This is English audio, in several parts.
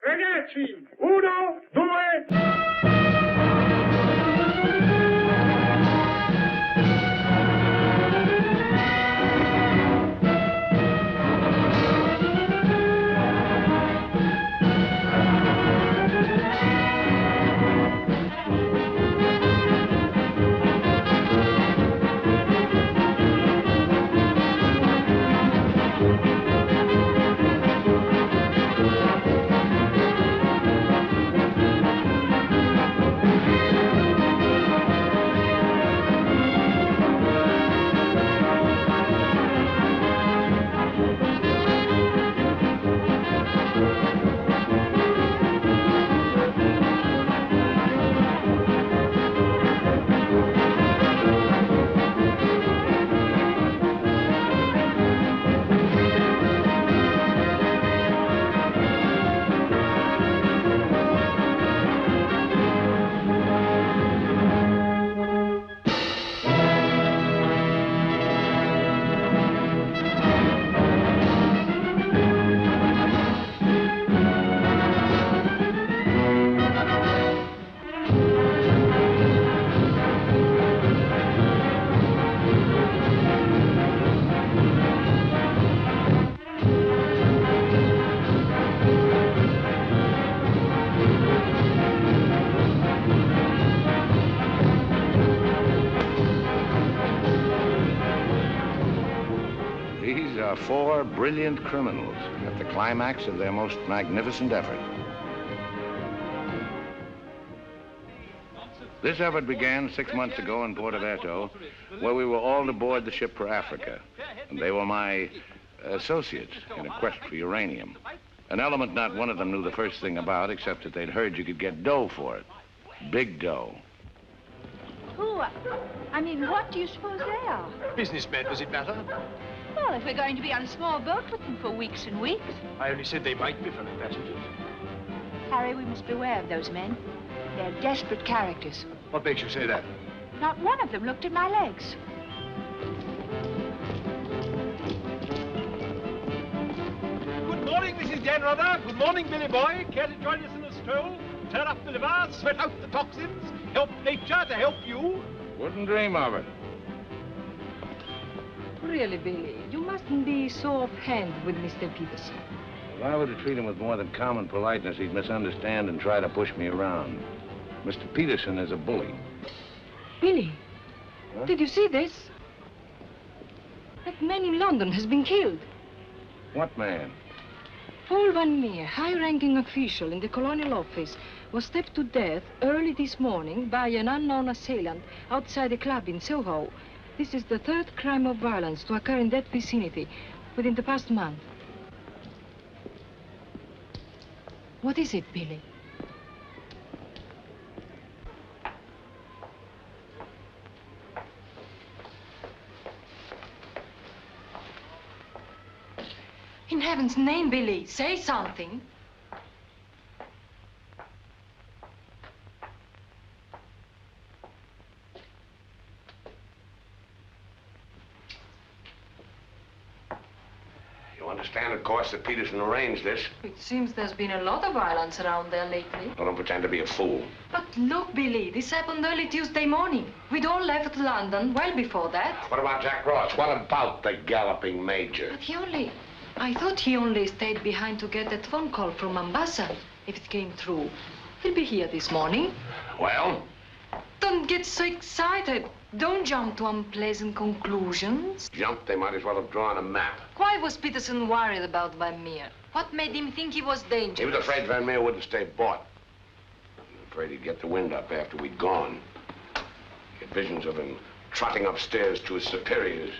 Ragazzi, 1, 2... Four brilliant criminals at the climax of their most magnificent effort. This effort began 6 months ago in Porto Vecchio, where we were all aboard the ship for Africa. And they were my associates in a quest for uranium. An element not one of them knew the first thing about, except that they'd heard you could get dough for it. Big dough. Who? I mean, what do you suppose they are? Businessmen, does it matter? Well, if we're going to be on a small boat with them for weeks and weeks. I only said they might be fellow passengers. Harry, we must beware of those men. They're desperate characters. What makes you say that? Not one of them looked at my legs. Good morning, Mrs. Dannreuther. Good morning, Billy boy. Care to join us in a stroll? Turn up the liver, sweat out the toxins, help nature to help you? Wouldn't dream of it. Really, Billy, you mustn't be so offhand with Mr. Peterson. If I were to treat him with more than common politeness, he'd misunderstand and try to push me around. Mr. Peterson is a bully. Billy, huh? Did you see this? That man in London has been killed. What man? Paul Van Meer, high-ranking official in the colonial office, was stabbed to death early this morning by an unknown assailant outside a club in Soho. This is the third crime of violence to occur in that vicinity within the past month. What is it, Billy? In heaven's name, Billy, say something. You understand, of course, that Peterson arranged this. It seems there's been a lot of violence around there lately. I don't pretend to be a fool. But look, Billy, this happened early Tuesday morning. We'd all left London well before that. What about Jack Ross? What about the galloping major? But I thought he only stayed behind to get that phone call from Mombasa. If it came through, he'll be here this morning. Well? Don't get so excited. Don't jump to unpleasant conclusions. Jump? They might as well have drawn a map. Why was Peterson worried about Van Meer? What made him think he was dangerous? He was afraid Van Meer wouldn't stay bought. He was afraid he'd get the wind up after we'd gone. He had visions of him trotting upstairs to his superiors,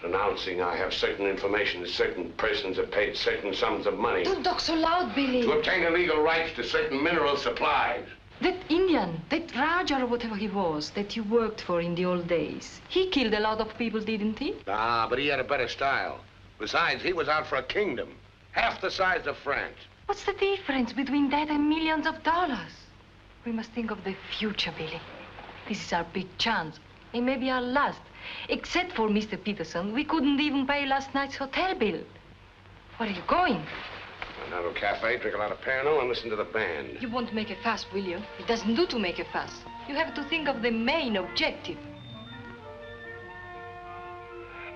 announcing I have certain information that certain persons have paid certain sums of money. Don't talk so loud, Billy. To obtain illegal rights to certain mineral supplies. That Indian, that Raja or whatever he was, that you worked for in the old days, he killed a lot of people, didn't he? Ah, but he had a better style. Besides, he was out for a kingdom, half the size of France. What's the difference between that and millions of dollars? We must think of the future, Billy. This is our big chance. It may be our last. Except for Mr. Peterson, we couldn't even pay last night's hotel bill. Where are you going? Down to a cafe, drink a lot of Perrone, and listen to the band. You won't make a fuss, will you? It doesn't do to make a fuss. You have to think of the main objective.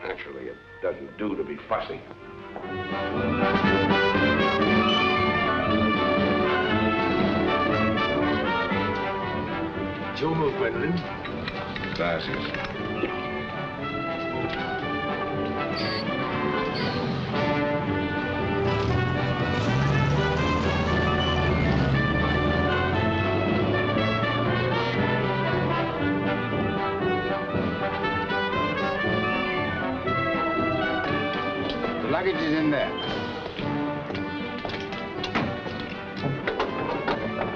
Naturally, it doesn't do to be fussy. It's your move, Gwendolen. Gracias. The luggage is in there.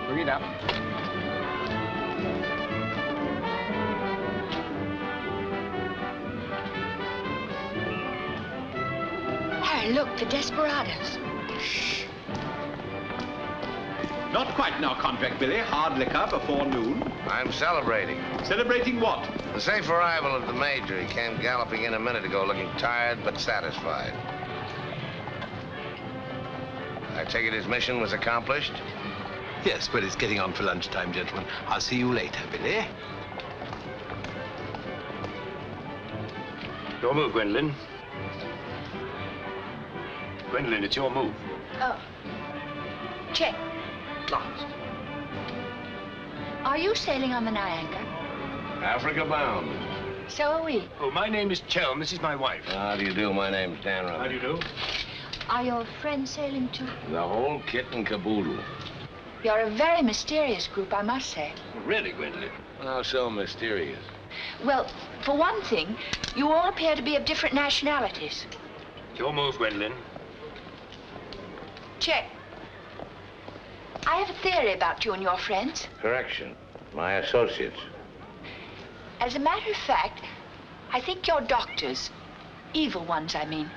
Bring it up. Harry, look, the desperados. Shh. Not quite in our contract, Billy. Hard liquor before noon. I'm celebrating. Celebrating what? The safe arrival of the Major. He came galloping in a minute ago, looking tired but satisfied. I take it his mission was accomplished? Yes, well, it's getting on for lunchtime, gentlemen. I'll see you later, Billy. Your move, Gwendolen. Gwendolen, it's your move. Oh. Check. Last. Are you sailing on the Nyanga? Africa bound. So are we. Oh, my name is Chelm. This is my wife. How do you do? My name's Dannreuthers. How do you do? Are your friends sailing too? The whole kit and caboodle. You're a very mysterious group, I must say. Really, Gwendolen? How so mysterious? Well, for one thing, you all appear to be of different nationalities. Your move, Gwendolen. Check. I have a theory about you and your friends. Correction. My associates. As a matter of fact, I think you're doctors. Evil ones, I mean.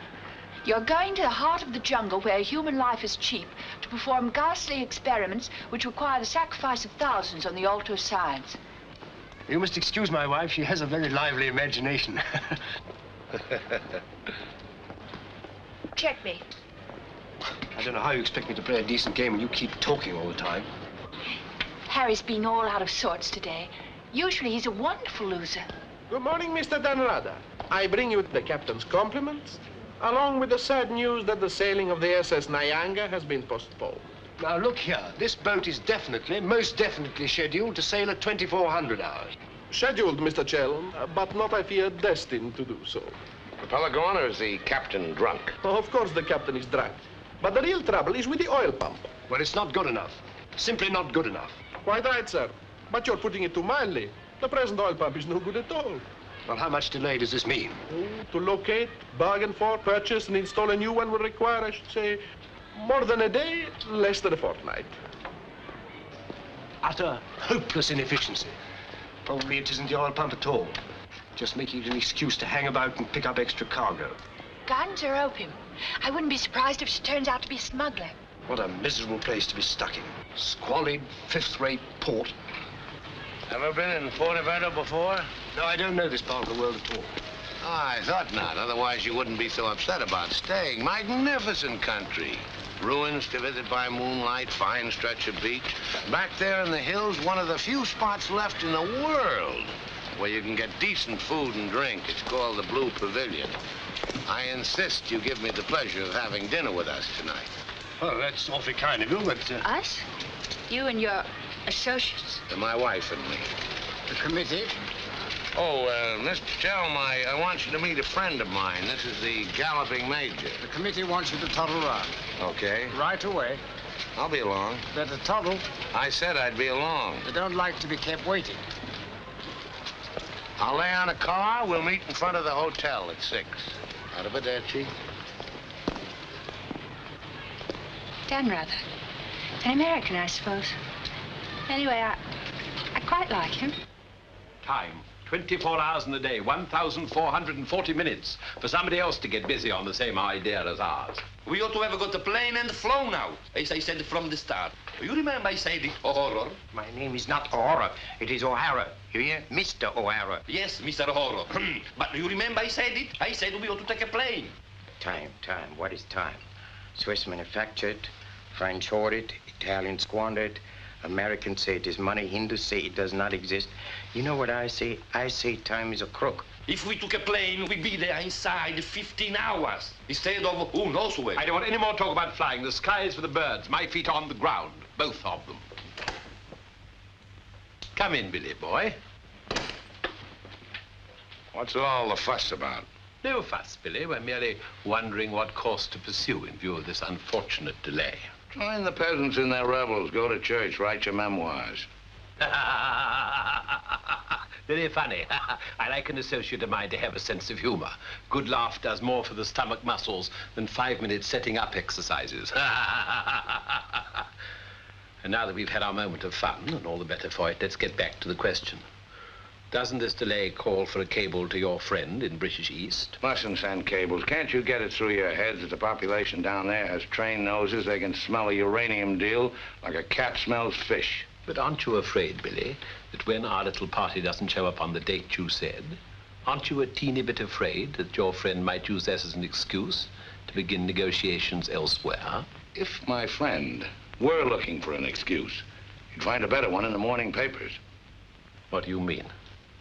You're going to the heart of the jungle where human life is cheap to perform ghastly experiments which require the sacrifice of thousands on the altar of science. You must excuse my wife. She has a very lively imagination. Check me. I don't know how you expect me to play a decent game when you keep talking all the time. Harry's been all out of sorts today. Usually he's a wonderful loser. Good morning, Mr. Dannreuthers. I bring you the captain's compliments, along with the sad news that the sailing of the SS Nyanga has been postponed. Now, look here. This boat is definitely, most definitely scheduled to sail at 2400 hours. Scheduled, Mr. Chelm, but not, I fear, destined to do so. The fella gone, or is the captain drunk? Oh, of course the captain is drunk. But the real trouble is with the oil pump. Well, it's not good enough. Simply not good enough. Quite right, sir. But you're putting it too mildly. The present oil pump is no good at all. Well, how much delay does this mean? Oh, to locate, bargain for, purchase, and install a new one will require, I should say, more than a day, less than a fortnight. Utter, hopeless inefficiency. Probably it isn't the oil pump at all. Just making it an excuse to hang about and pick up extra cargo. Guns or opium? I wouldn't be surprised if she turns out to be a smuggler. What a miserable place to be stuck in. Squalid, fifth-rate port. Ever been in Forteventura before? No, I don't know this part of the world at all. Oh, I thought not. Otherwise, you wouldn't be so upset about staying. Magnificent country. Ruins to visit by moonlight, fine stretch of beach. Back there in the hills, one of the few spots left in the world where you can get decent food and drink. It's called the Blue Pavilion. I insist you give me the pleasure of having dinner with us tonight. Well, that's awfully kind of you, but... Us? You and your associates? My wife and me. The committee? Oh, Mr. Chelm, I want you to meet a friend of mine. This is the galloping major. The committee wants you to toddle round. Okay. Right away. I'll be along. Better toddle. I said I'd be along. They don't like to be kept waiting. I'll lay on a car. We'll meet in front of the hotel at 6. Arrivederci. Dannreuthers. An American, I suppose. Anyway, I quite like him. Time, 24 hours in the day, 1,440 minutes for somebody else to get busy on the same idea as ours. We ought to have got a plane and flown out, as I said from the start. You remember I said it, O'Hara? My name is not O'Hara. It is O'Hara. You hear? Mr. O'Hara. Yes, Mr. O'Hara. But you remember I said it? I said we ought to take a plane. Time. What is time? Swiss manufactured, French hoarded, Italians squandered, Americans say it is money, Hindus say it does not exist. You know what I say? I say time is a crook. If we took a plane, we'd be there inside 15 hours, instead of who knows where. I don't want any more talk about flying. The sky is for the birds. My feet are on the ground, both of them. Come in, Billy boy. What's all the fuss about? No fuss, Billy. We're merely wondering what course to pursue in view of this unfortunate delay. Join the peasants in their revels, go to church, write your memoirs. Very funny. I like an associate of mine to have a sense of humor. Good laugh does more for the stomach muscles than 5 minutes setting up exercises. And now that we've had our moment of fun, and all the better for it, let's get back to the question. Doesn't this delay call for a cable to your friend in British East? Mustn't send cables. Can't you get it through your heads that the population down there has trained noses? They can smell a uranium deal like a cat smells fish. But aren't you afraid, Billy, that when our little party doesn't show up on the date you said, aren't you a teeny bit afraid that your friend might use that as an excuse to begin negotiations elsewhere? If my friend were looking for an excuse, he'd find a better one in the morning papers. What do you mean?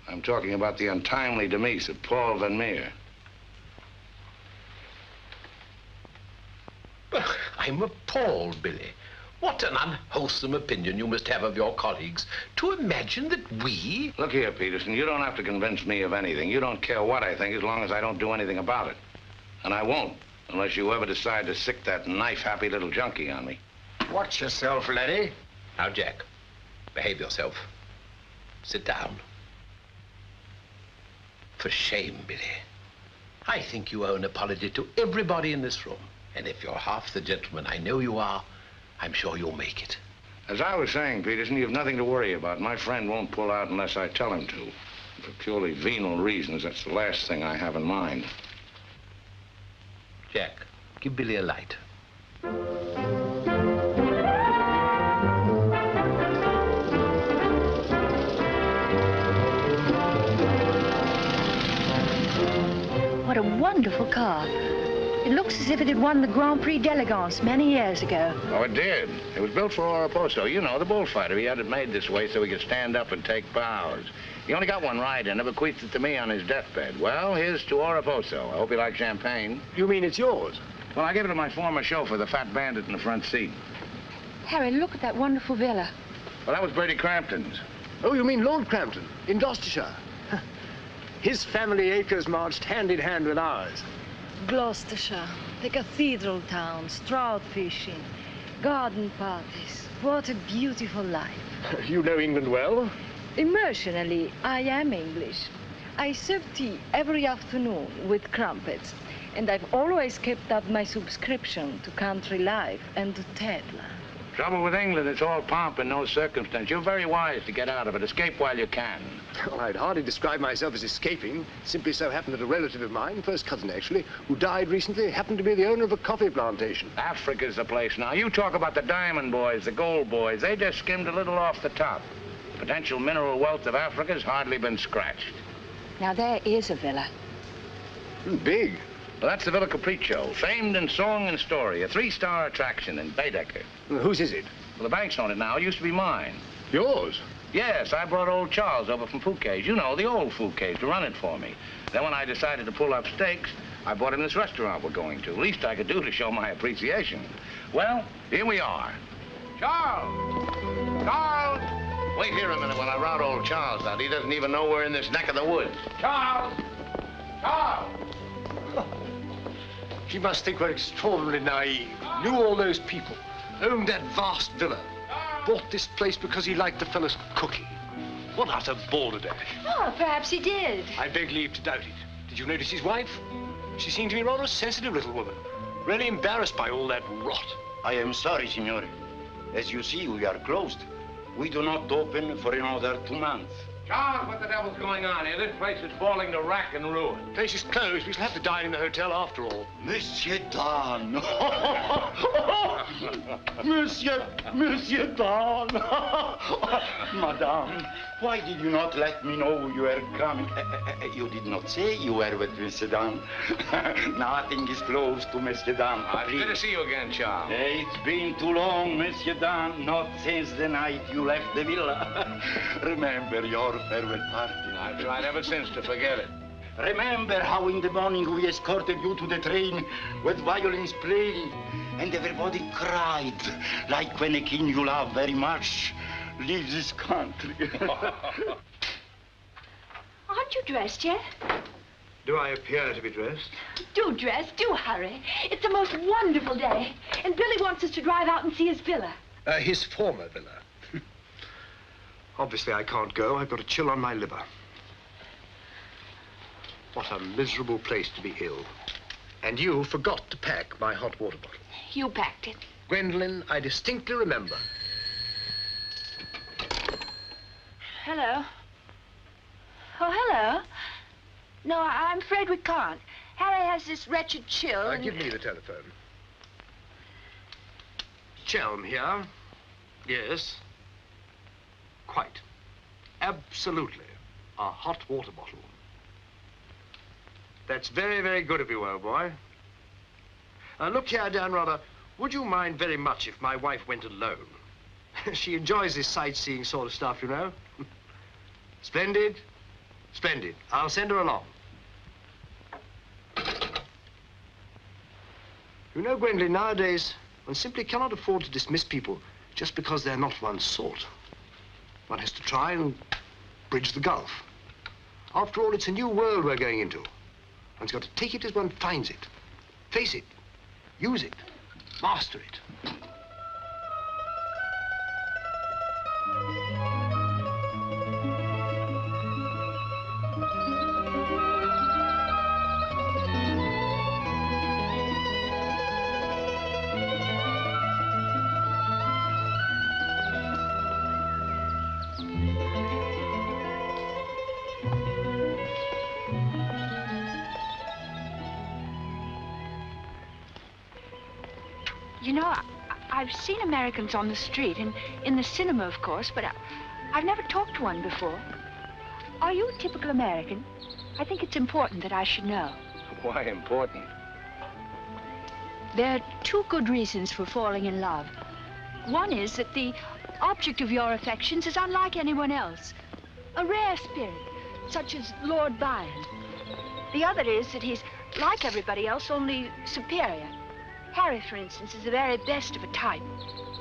I'm talking about the untimely demise of Paul Van Meer. I'm appalled, Billy. What an unwholesome opinion you must have of your colleagues to imagine that we... Look here, Peterson, you don't have to convince me of anything. You don't care what I think as long as I don't do anything about it. And I won't, unless you ever decide to sick that knife-happy little junkie on me. Watch yourself, laddie. Now, Jack, behave yourself. Sit down. For shame, Billy. I think you owe an apology to everybody in this room. And if you're half the gentleman I know you are, I'm sure you'll make it. As I was saying, Peterson, you've nothing to worry about. My friend won't pull out unless I tell him to. For purely venal reasons, that's the last thing I have in mind. Jack, give Billy a light. What a wonderful car. It looks as if it had won the Grand Prix d'Elegance many years ago. Oh, it did. It was built for Oraposo. You know, the bullfighter. He had it made this way so he could stand up and take bows. He only got one ride in it, bequeathed it to me on his deathbed. Well, here's to Oraposo. I hope you like champagne. You mean it's yours? Well, I gave it to my former chauffeur, the fat bandit in the front seat. Harry, look at that wonderful villa. Well, that was Bertie Crampton's. Oh, you mean Lord Crampton, in Gloucestershire? His family acres marched hand in hand with ours. Gloucestershire, the cathedral towns, trout fishing, garden parties. What a beautiful life. You know England well? Emotionally, I am English. I serve tea every afternoon with crumpets, and I've always kept up my subscription to Country Life and to Tedler. Trouble with England, it's all pomp and no circumstance. You're very wise to get out of it. Escape while you can. Well, I'd hardly describe myself as escaping. Simply so happened that a relative of mine, first cousin actually, who died recently, happened to be the owner of a coffee plantation. Africa's the place now. You talk about the diamond boys, the gold boys. They just skimmed a little off the top. The potential mineral wealth of Africa's hardly been scratched. Now, there is a villa. Big. Well, that's the Villa Capriccio, famed in song and story, a 3-star attraction in Baedeker. Well, whose is it? Well, the bank's on it now. It used to be mine. Yours? Yes, I brought old Charles over from Fouquet's. You know, the old Fouquet's, to run it for me. Then when I decided to pull up stakes, I bought him this restaurant we're going to. Least I could do to show my appreciation. Well, here we are. Charles! Charles! Wait here a minute while I rout old Charles out. He doesn't even know we're in this neck of the woods. Charles! Charles! She must think we're extraordinarily naive. Knew all those people. Owned that vast villa. Bought this place because he liked the fellow's cooking. What utter balderdash. Oh, perhaps he did. I beg leave to doubt it. Did you notice his wife? She seemed to be rather a sensitive little woman. Really embarrassed by all that rot. I am sorry, signore. As you see, we are closed. We do not open for another 2 months. Charles, what the devil's going on here? This place is falling to rack and ruin. The place is closed. We shall have to dine in the hotel after all. Monsieur Dan. Monsieur Dan. Madame, why did you not let me know you were coming? You did not say you were with Monsieur Dan. Nothing is close to Monsieur Dan. Good to see you again, Charles. It's been too long, Monsieur Dan, not since the night you left the villa. Remember your farewell party. I've tried ever since to forget it. Remember how in the morning we escorted you to the train with violins playing and everybody cried like when a king you love very much leaves his country. Aren't you dressed yet? Do I appear to be dressed? Do dress, do hurry. It's the most wonderful day. And Billy wants us to drive out and see his villa. His former villa. Obviously, I can't go. I've got a chill on my liver. What a miserable place to be ill. And you forgot to pack my hot water bottle. You packed it. Gwendolen, I distinctly remember. Hello. Oh, hello. No, I'm afraid we can't. Harry has this wretched chill. Give me the telephone. Chelm here. Yes. Quite. Absolutely. A hot water bottle. That's very, very good of you, old boy. Look here, Dannreuther, would you mind very much if my wife went alone? She enjoys this sightseeing sort of stuff, you know. Splendid. Splendid. I'll send her along. You know, Gwendolen, nowadays, one simply cannot afford to dismiss people just because they're not one's sort. One has to try and bridge the gulf. After all, it's a new world we're going into. One's got to take it as one finds it. Face it. Use it. Master it. You know, I've seen Americans on the street and in the cinema, of course, but I've never talked to one before. Are you a typical American? I think it's important that I should know. Why important? There are two good reasons for falling in love. One is that the object of your affections is unlike anyone else. A rare spirit, such as Lord Byron. The other is that he's like everybody else, only superior. Harry, for instance, is the very best of a type.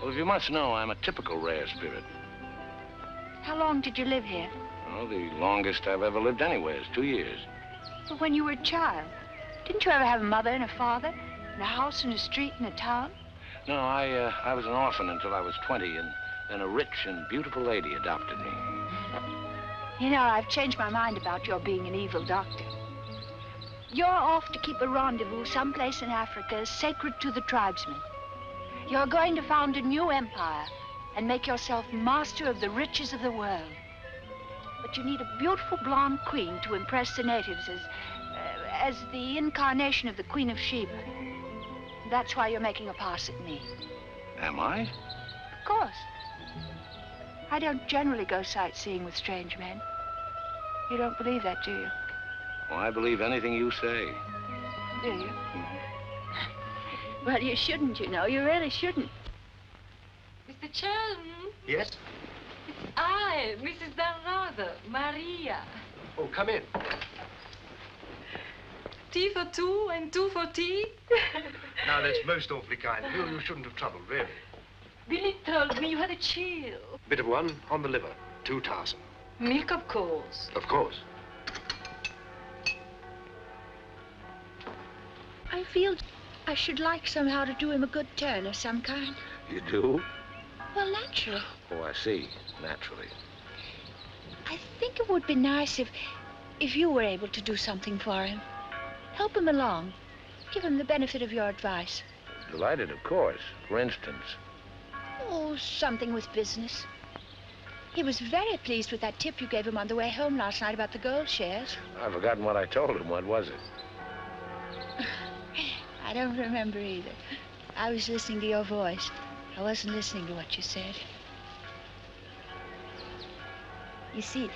Well, if you must know, I'm a typical rare spirit. How long did you live here? Oh, the longest I've ever lived anywhere is 2 years. Well, when you were a child. Didn't you ever have a mother and a father? And a house and a street and a town? No, I was an orphan until I was 20, and then a rich and beautiful lady adopted me. You know, I've changed my mind about your being an evil doctor. You're off to keep a rendezvous someplace in Africa sacred to the tribesmen. You're going to found a new empire and make yourself master of the riches of the world. But you need a beautiful blonde queen to impress the natives as the incarnation of the Queen of Sheba. That's why you're making a pass at me. Am I? Of course. I don't generally go sightseeing with strange men. You don't believe that, do you? Well, I believe anything you say. Do you? Well, you shouldn't, you know. You really shouldn't. Mr. Chelm? Yes? It's I, Mrs. Dannreuther, Maria. Oh, come in. Tea for two and two for tea? Now, that's most awfully kind. You shouldn't have troubled, really. Billy told me you had a chill. Bit of one on the liver. 2 tarsum. Milk, of course. Of course. I feel I should like somehow to do him a good turn of some kind. You do? Well, naturally. Oh, I see. Naturally. I think it would be nice if you were able to do something for him. Help him along. Give him the benefit of your advice. Delighted, of course. For instance. Oh, something with business. He was very pleased with that tip you gave him on the way home last night about the gold shares. I've forgotten what I told him. What was it? I don't remember either. I was listening to your voice. I wasn't listening to what you said. You see,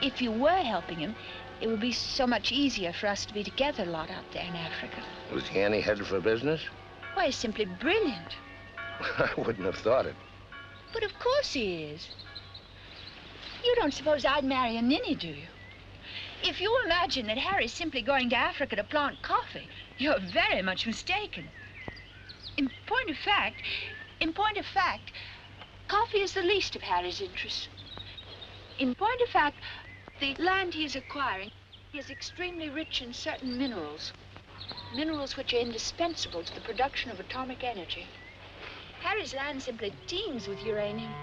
if you were helping him, it would be so much easier for us to be together a lot out there in Africa. Was he any headed for business? Why, he's simply brilliant. I wouldn't have thought it. But of course he is. You don't suppose I'd marry a ninny, do you? If you imagine that Harry's simply going to Africa to plant coffee, you're very much mistaken. In point of fact, coffee is the least of Harry's interests. In point of fact, the land he is acquiring is extremely rich in certain minerals. Minerals which are indispensable to the production of atomic energy. Harry's land simply teems with uranium.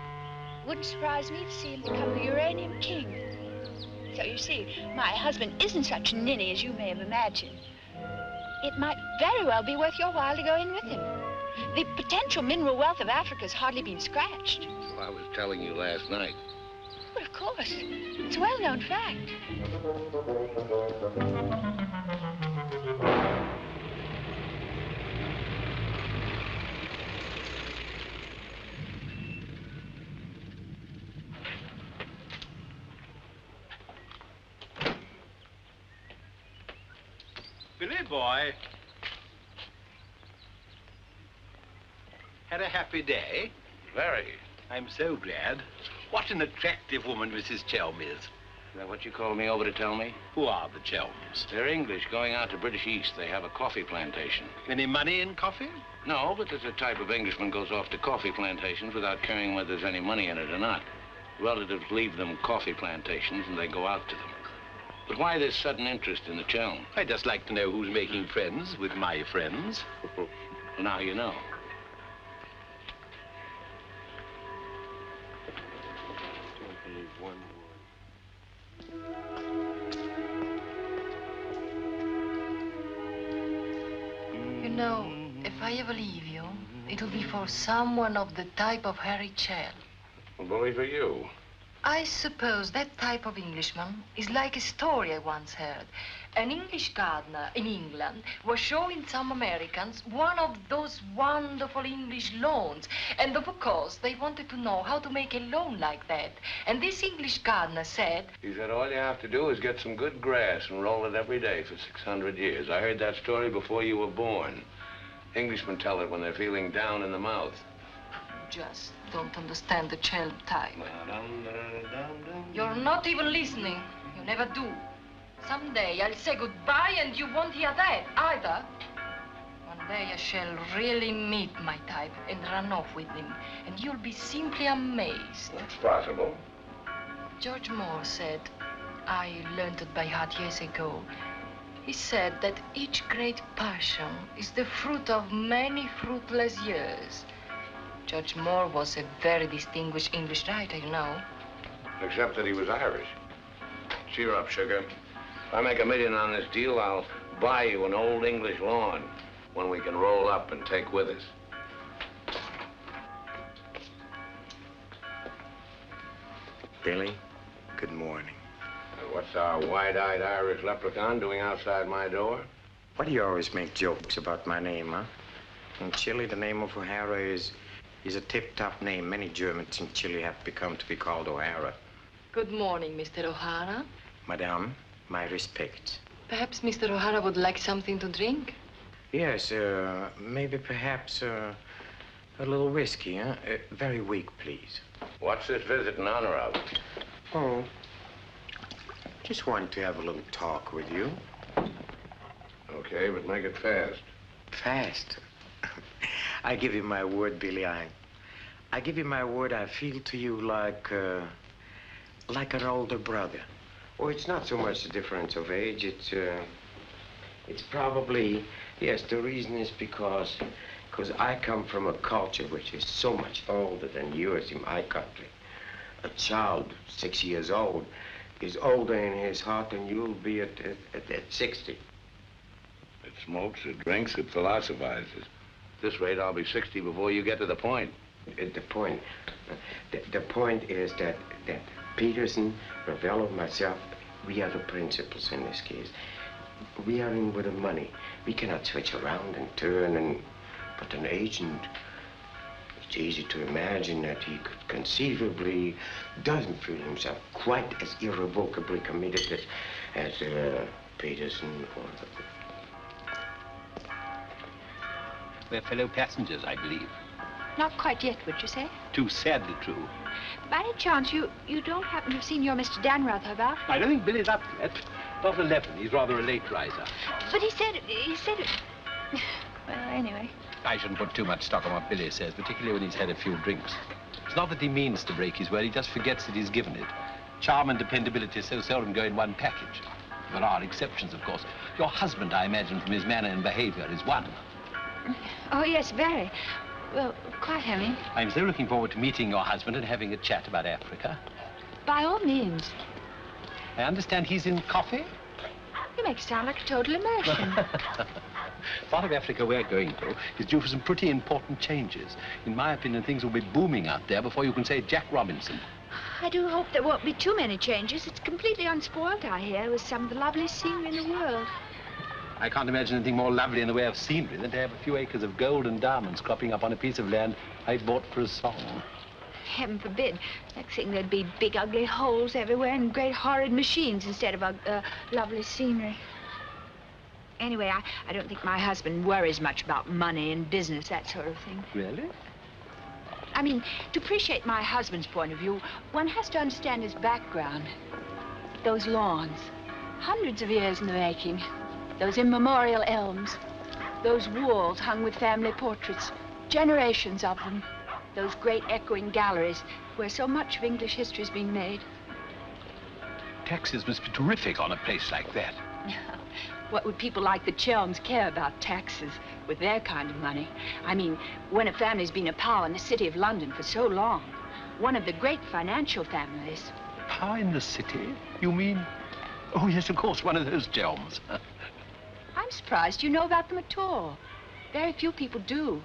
Wouldn't surprise me to see him become the uranium king. So you see, my husband isn't such a ninny as you may have imagined. It might very well be worth your while to go in with him. The potential mineral wealth of Africa's hardly been scratched. Well, I was telling you last night. Well, of course. It's a well-known fact. Billy boy. Had a happy day? Very. I'm so glad. What an attractive woman Mrs. Chelm is. Is that what you called me over to tell me? Who are the Chelms? They're English, going out to British East. They have a coffee plantation. Any money in coffee? No, but there's a type of Englishman goes off to coffee plantations without caring whether there's any money in it or not. Relatives leave them coffee plantations and they go out to them. But why this sudden interest in the Chelm? I'd just like to know who's making friends with my friends. Well, now you know. You know, if I ever leave you, it'll be for someone of the type of Harry Chelm. Well, bully for you. I suppose that type of Englishman is like a story I once heard. An English gardener in England was showing some Americans one of those wonderful English lawns. And of course, they wanted to know how to make a lawn like that. And this English gardener said... He said all you have to do is get some good grass and roll it every day for 600 years. I heard that story before you were born. Englishmen tell it when they're feeling down in the mouth. Just don't understand the Chelm type. You're not even listening. You never do. Someday I'll say goodbye and you won't hear that either. One day I shall really meet my type and run off with him, and you'll be simply amazed. That's possible. George Moore said, I learned it by heart years ago. He said that each great passion is the fruit of many fruitless years. George Moore was a very distinguished English writer, you know. Except that he was Irish. Cheer up, sugar. If I make $1 million on this deal, I'll buy you an old English lawn, one we can roll up and take with us. Billy, good morning. What's our wide-eyed Irish leprechaun doing outside my door? Why do you always make jokes about my name, huh? In Chile, the name of O'Hara is a tip-top name. Many Germans in Chile have become to be called O'Hara. Good morning, Mr. O'Hara. Madame, my respects. Perhaps Mr. O'Hara would like something to drink? Yes, maybe perhaps a little whiskey, huh? Very weak, please. What's this visit in honor of? Oh, just wanted to have a little talk with you. Okay, but make it fast. Fast? I give you my word, Billy. I give you my word. I feel to you like an older brother. Oh, it's not so much the difference of age. It's probably, yes, the reason is because I come from a culture which is so much older than yours in my country. A child 6 years old is older in his heart than you'll be at 60. It smokes, it drinks, it philosophizes. At this rate, I'll be 60 before you get to the point. The point is that Peterson, Ravello, myself, we are the principals in this case. We are in with the money. We cannot switch around and turn but an agent, it's easy to imagine that he could conceivably doesn't feel himself quite as irrevocably committed as Peterson or... We're fellow passengers, I believe. Not quite yet, would you say? Too sadly true. By any chance, you don't happen to have seen your Mr. Dannreuther about? I don't think Billy's up yet. Not 11. He's rather a late riser. But he said... Well, anyway. I shouldn't put too much stock on what Billy says, particularly when he's had a few drinks. It's not that he means to break his word, he just forgets that he's given it. Charm and dependability so seldom go in one package. There are exceptions, of course. Your husband, I imagine, from his manner and behavior, is one. Oh, yes, very. Well, quite, I mean. I'm so looking forward to meeting your husband and having a chat about Africa. By all means. I understand he's in coffee? You make it sound like a total immersion. Part of Africa we're going to is due for some pretty important changes. In my opinion, things will be booming out there before you can say Jack Robinson. I do hope there won't be too many changes. It's completely unspoiled, I hear, with some of the loveliest scenery in the world. I can't imagine anything more lovely in the way of scenery than to have a few acres of gold and diamonds cropping up on a piece of land I bought for a song. Heaven forbid. Next thing there'd be big, ugly holes everywhere and great, horrid machines instead of lovely scenery. Anyway, I don't think my husband worries much about money and business, that sort of thing. Really? I mean, to appreciate my husband's point of view, one has to understand his background. Those lawns, hundreds of years in the making. Those immemorial elms. Those walls hung with family portraits. Generations of them. Those great echoing galleries where so much of English history is being made. Taxes must be terrific on a place like that. What would people like the Chelms care about taxes with their kind of money? I mean, when a family's been a power in the city of London for so long, one of the great financial families. Power in the city? You mean? Oh, yes, of course, one of those Chelms. I'm surprised you know about them at all. Very few people do.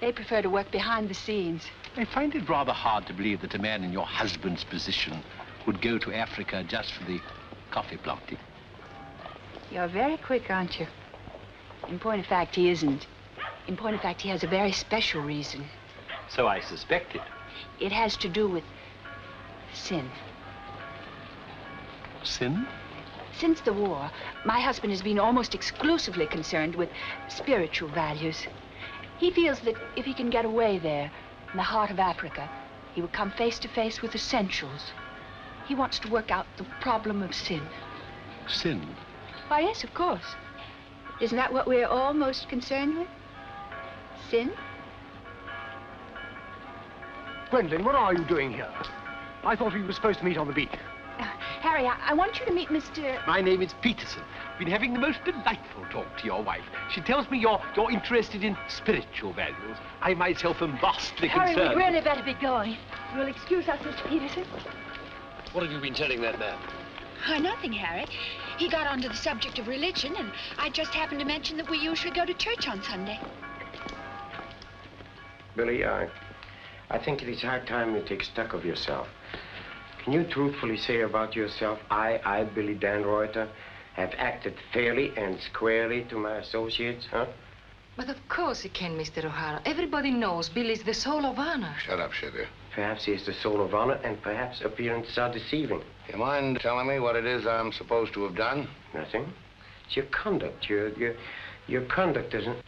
They prefer to work behind the scenes. I find it rather hard to believe that a man in your husband's position would go to Africa just for the coffee planting. You're very quick, aren't you? In point of fact, he isn't. In point of fact, he has a very special reason. So I suspected. It has to do with sin. Sin? Since the war, my husband has been almost exclusively concerned with spiritual values. He feels that if he can get away there, in the heart of Africa, he will come face to face with essentials. He wants to work out the problem of sin. Sin? Why, yes, of course. Isn't that what we're all most concerned with? Sin? Gwendolen, what are you doing here? I thought we were supposed to meet on the beach. Harry, I want you to meet Mr... My name is Peterson. Been having the most delightful talk to your wife. She tells me you're interested in spiritual values. I myself am vastly concerned. Harry, we'd really better be going. You'll excuse us, Mr. Peterson? What have you been telling that man? Oh, nothing, Harry. He got onto the subject of religion, and I just happened to mention that we usually go to church on Sunday. Billy, I think it is high time you take stock of yourself. Can you truthfully say about yourself, I, Billy Dannreuther, have acted fairly and squarely to my associates, huh? But of course he can, Mr. O'Hara. Everybody knows Billy's the soul of honor. Shut up, sugar. Perhaps he is the soul of honor, and perhaps appearances are deceiving. You mind telling me what it is I'm supposed to have done? Nothing. It's your conduct. Your conduct doesn't...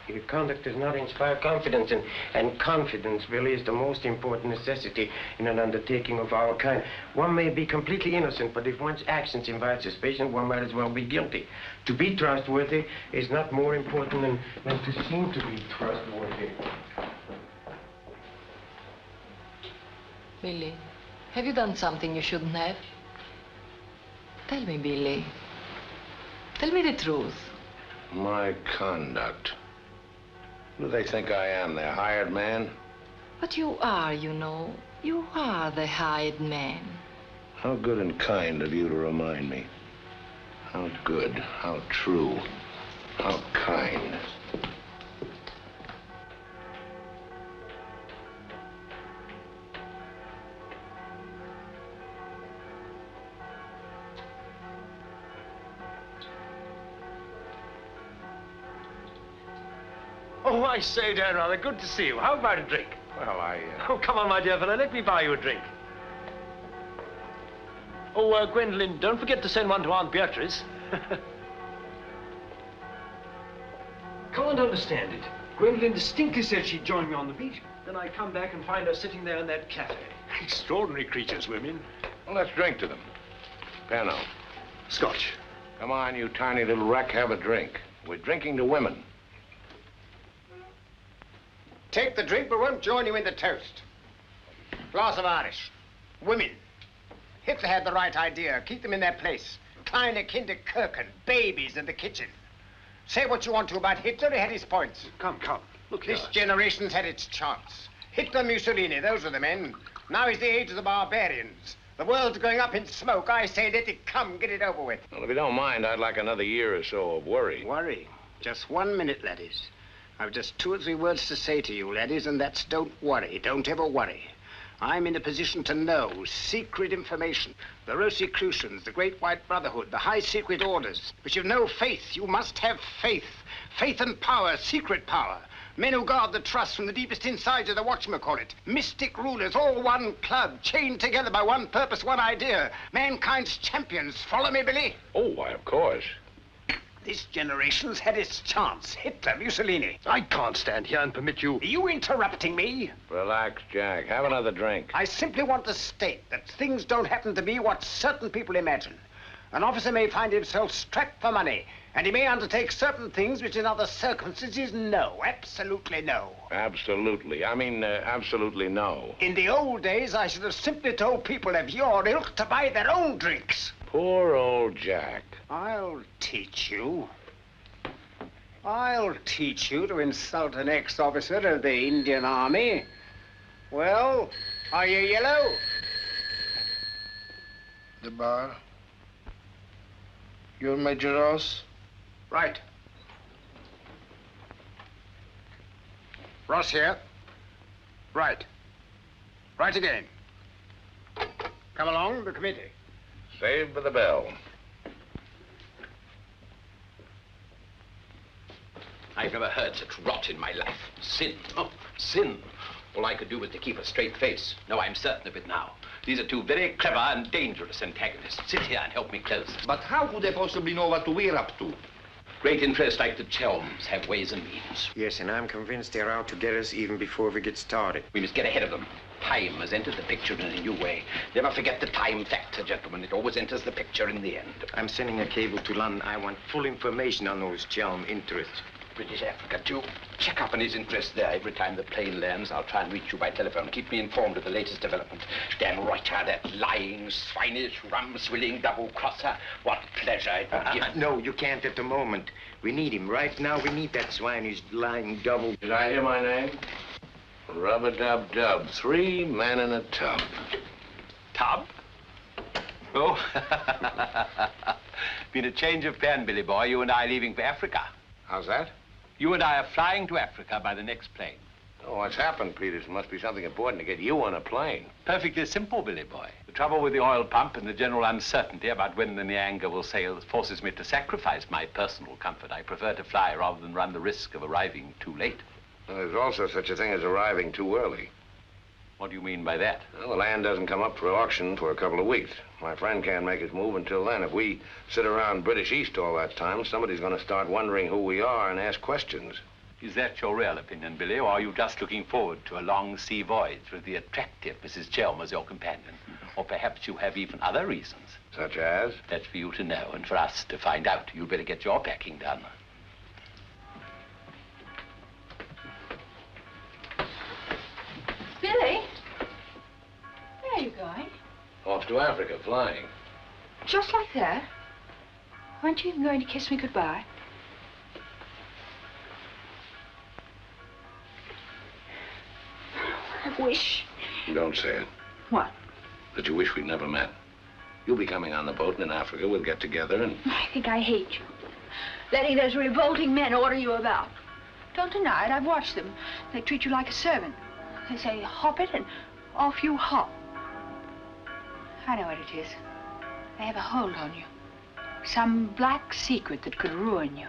Your conduct does not inspire confidence, and confidence, Billy, is the most important necessity in an undertaking of our kind. One may be completely innocent, but if one's actions invite suspicion, one might as well be guilty. To be trustworthy is not more important than to seem to be trustworthy. Billy, have you done something you shouldn't have? Tell me, Billy. Tell me the truth. My conduct. Who do they think I am, their hired man? But you are, you know. You are the hired man. How good and kind of you to remind me. How good, how true, how kind. Oh, I say, Dannreuther, good to see you. How about a drink? Well, Oh, come on, my dear fellow, let me buy you a drink. Oh, Gwendolen, don't forget to send one to Aunt Beatrice. Can't understand it. Gwendolen distinctly said she'd join me on the beach. Then I come back and find her sitting there in that cafe. Extraordinary creatures, women. Well, let's drink to them. Pano. Scotch. Come on, you tiny little wreck, have a drink. We're drinking to women. Take the drink, but won't join you in the toast. Glass of Irish. Women. Hitler had the right idea. Keep them in their place. Kleine Kinderkirchen, babies in the kitchen. Say what you want to about Hitler, he had his points. Come. Look here. This generation's had its chance. Hitler, Mussolini, those are the men. Now is the age of the barbarians. The world's going up in smoke. I say let it come, get it over with. Well, if you don't mind, I'd like another year or so of worry. Worry? Just 1 minute, laddies. I've just 2 or 3 words to say to you, laddies, and that's don't worry. Don't ever worry. I'm in a position to know secret information. The Rosicrucians, the Great White Brotherhood, the high secret orders. But you've no faith. You must have faith. Faith and power, secret power. Men who guard the trust from the deepest insides of the whatchamacallit. Mystic rulers, all one club, chained together by one purpose, one idea. Mankind's champions. Follow me, Billy? Oh, why, of course. This generation's had its chance. Hitler, Mussolini. I can't stand here and permit you... Are you interrupting me? Relax, Jack. Have another drink. I simply want to state that things don't happen to be what certain people imagine. An officer may find himself strapped for money, and he may undertake certain things which in other circumstances, no, absolutely no. Absolutely. Absolutely no. In the old days, I should have simply told people of your ilk to buy their own drinks. Poor old Jack. I'll teach you. I'll teach you to insult an ex-officer of the Indian Army. Well, are you yellow? The bar. You're Major Ross? Right. Ross here. Right. Right again. Come along, the committee. Saved by the bell. I've never heard such rot in my life. Sin. Oh, sin. All I could do was to keep a straight face. No, I'm certain of it now. These are 2 very clever and dangerous antagonists. Sit here and help me close. But how could they possibly know what we're up to? Great interests like the Chelms have ways and means. Yes, and I'm convinced they're out to get us even before we get started. We must get ahead of them. Time has entered the picture in a new way. Never forget the time factor, gentlemen. It always enters the picture in the end. I'm sending a cable to London. I want full information on those Chelm interests. British Africa, too. Check up on his interests there. Every time the plane lands, I'll try and reach you by telephone. Keep me informed of the latest development. Dannreuther, that lying, swinish, rum-swilling double-crosser. What pleasure it would give. No, you can't at the moment. We need him. Right now, we need that swine who's lying double. Did I hear my name? Rub-a-dub-dub. 3 men in a tub. Tub? Oh. Been a change of plan, Billy boy. You and I leaving for Africa. How's that? You and I are flying to Africa by the next plane. Oh, what's happened, Peterson? Must be something important to get you on a plane. Perfectly simple, Billy boy. The trouble with the oil pump and the general uncertainty about when the Nyanga will sail forces me to sacrifice my personal comfort. I prefer to fly rather than run the risk of arriving too late. Well, there's also such a thing as arriving too early. What do you mean by that? Well, the land doesn't come up for auction for a couple of weeks. My friend can't make his move until then. If we sit around British East all that time, somebody's going to start wondering who we are and ask questions. Is that your real opinion, Billy, or are you just looking forward to a long sea voyage with the attractive Mrs. Chelm as your companion? Or perhaps you have even other reasons? Such as? That's for you to know and for us to find out. You'd better get your packing done. Billy? Where are you going? Off to Africa, flying. Just like that? Aren't you even going to kiss me goodbye? I wish. Don't say it. What? That you wish we'd never met. You'll be coming on the boat, and in Africa we'll get together and... I think I hate you. Letting those revolting men order you about. Don't deny it, I've watched them. They treat you like a servant. They say, hop it, and off you hop. I know what it is. They have a hold on you. Some black secret that could ruin you.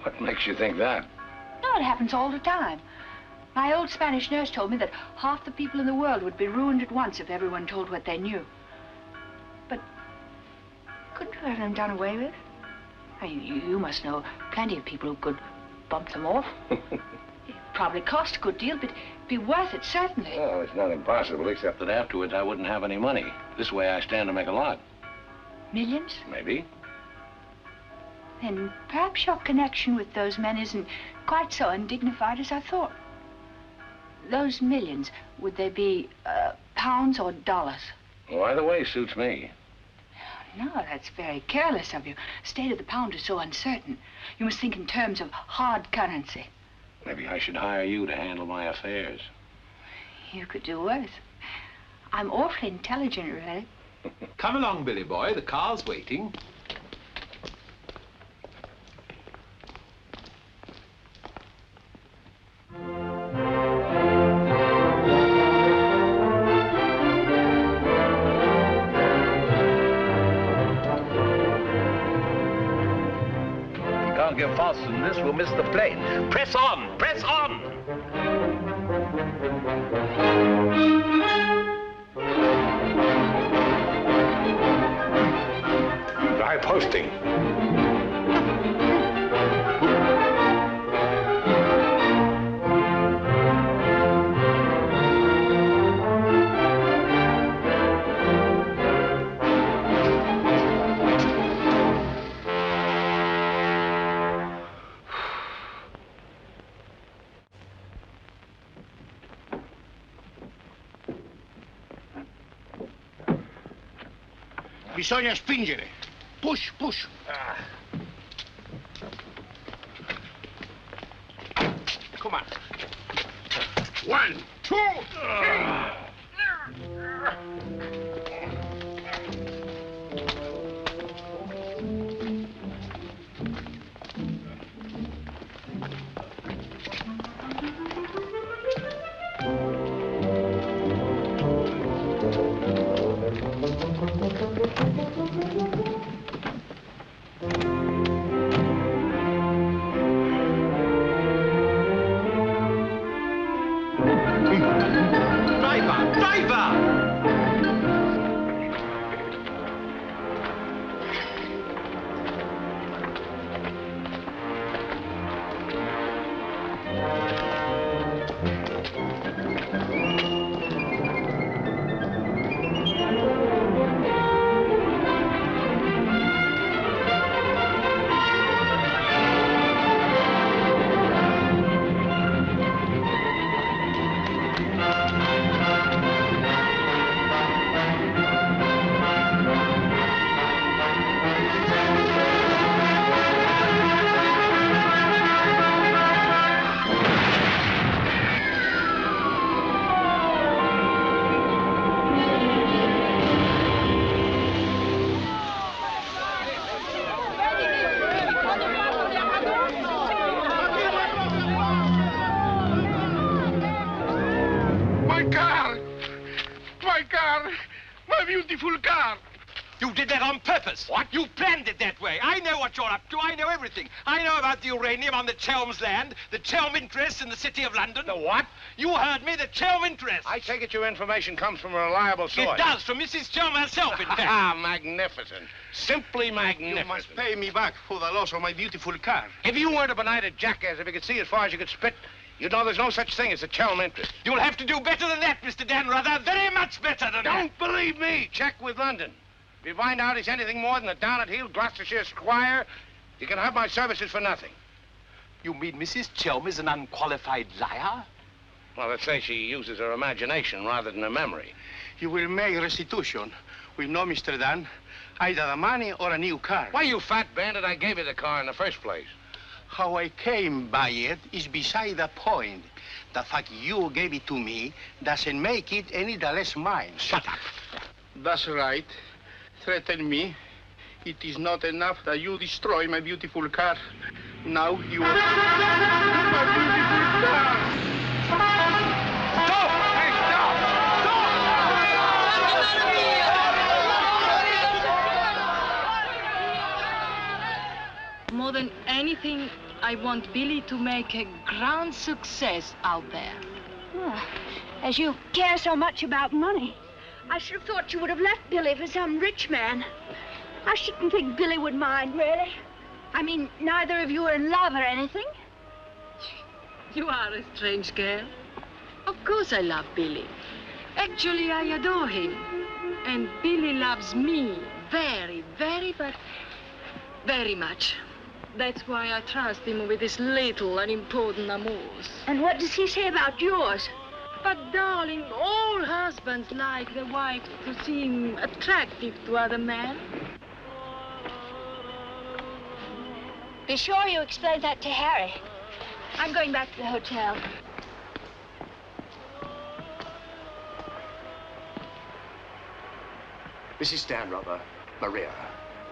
What makes you think that? No, it happens all the time. My old Spanish nurse told me that half the people in the world would be ruined at once if everyone told what they knew. But couldn't you have them done away with? I mean, you must know plenty of people who could bump them off. It'd probably cost a good deal, but it'd be worth it, certainly. Well, it's not impossible, except that afterwards I wouldn't have any money. This way I stand to make a lot. Millions? Maybe. Then perhaps your connection with those men isn't quite so undignified as I thought. Those millions, would they be pounds or dollars? Well, either way suits me. No, that's very careless of you. The state of the pound is so uncertain. You must think in terms of hard currency. Maybe I should hire you to handle my affairs. You could do worse. I'm awfully intelligent, really. Come along, Billy boy. The car's waiting. Get faster than this, we'll miss the plane. Press on! Press on! Dry posting. Bisogna spingere. Push, push. Come on. 1, 2, 3. beautiful car. You did that on purpose. What? You planned it that way. I know what you're up to. I know everything. I know about the uranium on the Chelm's land, the Chelm interests in the City of London. The what? You heard me, the Chelm interests. I take it your information comes from a reliable source. It does, from Mrs. Chelm herself, in fact. Ah, magnificent. Simply magnificent. You must pay me back for the loss of my beautiful car. If you weren't a benighted jackass, if you could see as far as you could spit, you'd know there's no such thing as a Chelm interest. You'll have to do better than that, Mr. Dannreuther. Very much better than that. Don't believe me. Check with London. If you find out he's anything more than a down-at-heel Gloucestershire squire, you can have my services for nothing. You mean Mrs. Chelm is an unqualified liar? Well, let's say she uses her imagination rather than her memory. You will make restitution. We know, Mr. Dan, either the money or a new car. Why, you fat bandit, I gave you the car in the first place. How I came by it is beside the point. The fact you gave it to me doesn't make it any the less mine. Shut up. That's right. Threaten me. It is not enough that you destroy my beautiful car. Now you are my beautiful car. Stop! Hey, stop! More than anything, I want Billy to make a grand success out there. Oh, as you care so much about money, I should have thought you would have left Billy for some rich man. I shouldn't think Billy would mind, really. I mean, neither of you are in love or anything. You are a strange girl. Of course I love Billy. Actually, I adore him. And Billy loves me very, but very much. That's why I trust him with his little unimportant amours. And what does he say about yours? But, darling, all husbands like their wives to seem attractive to other men. Be sure you explain that to Harry. I'm going back to the hotel. Mrs. Dannreuther, Maria,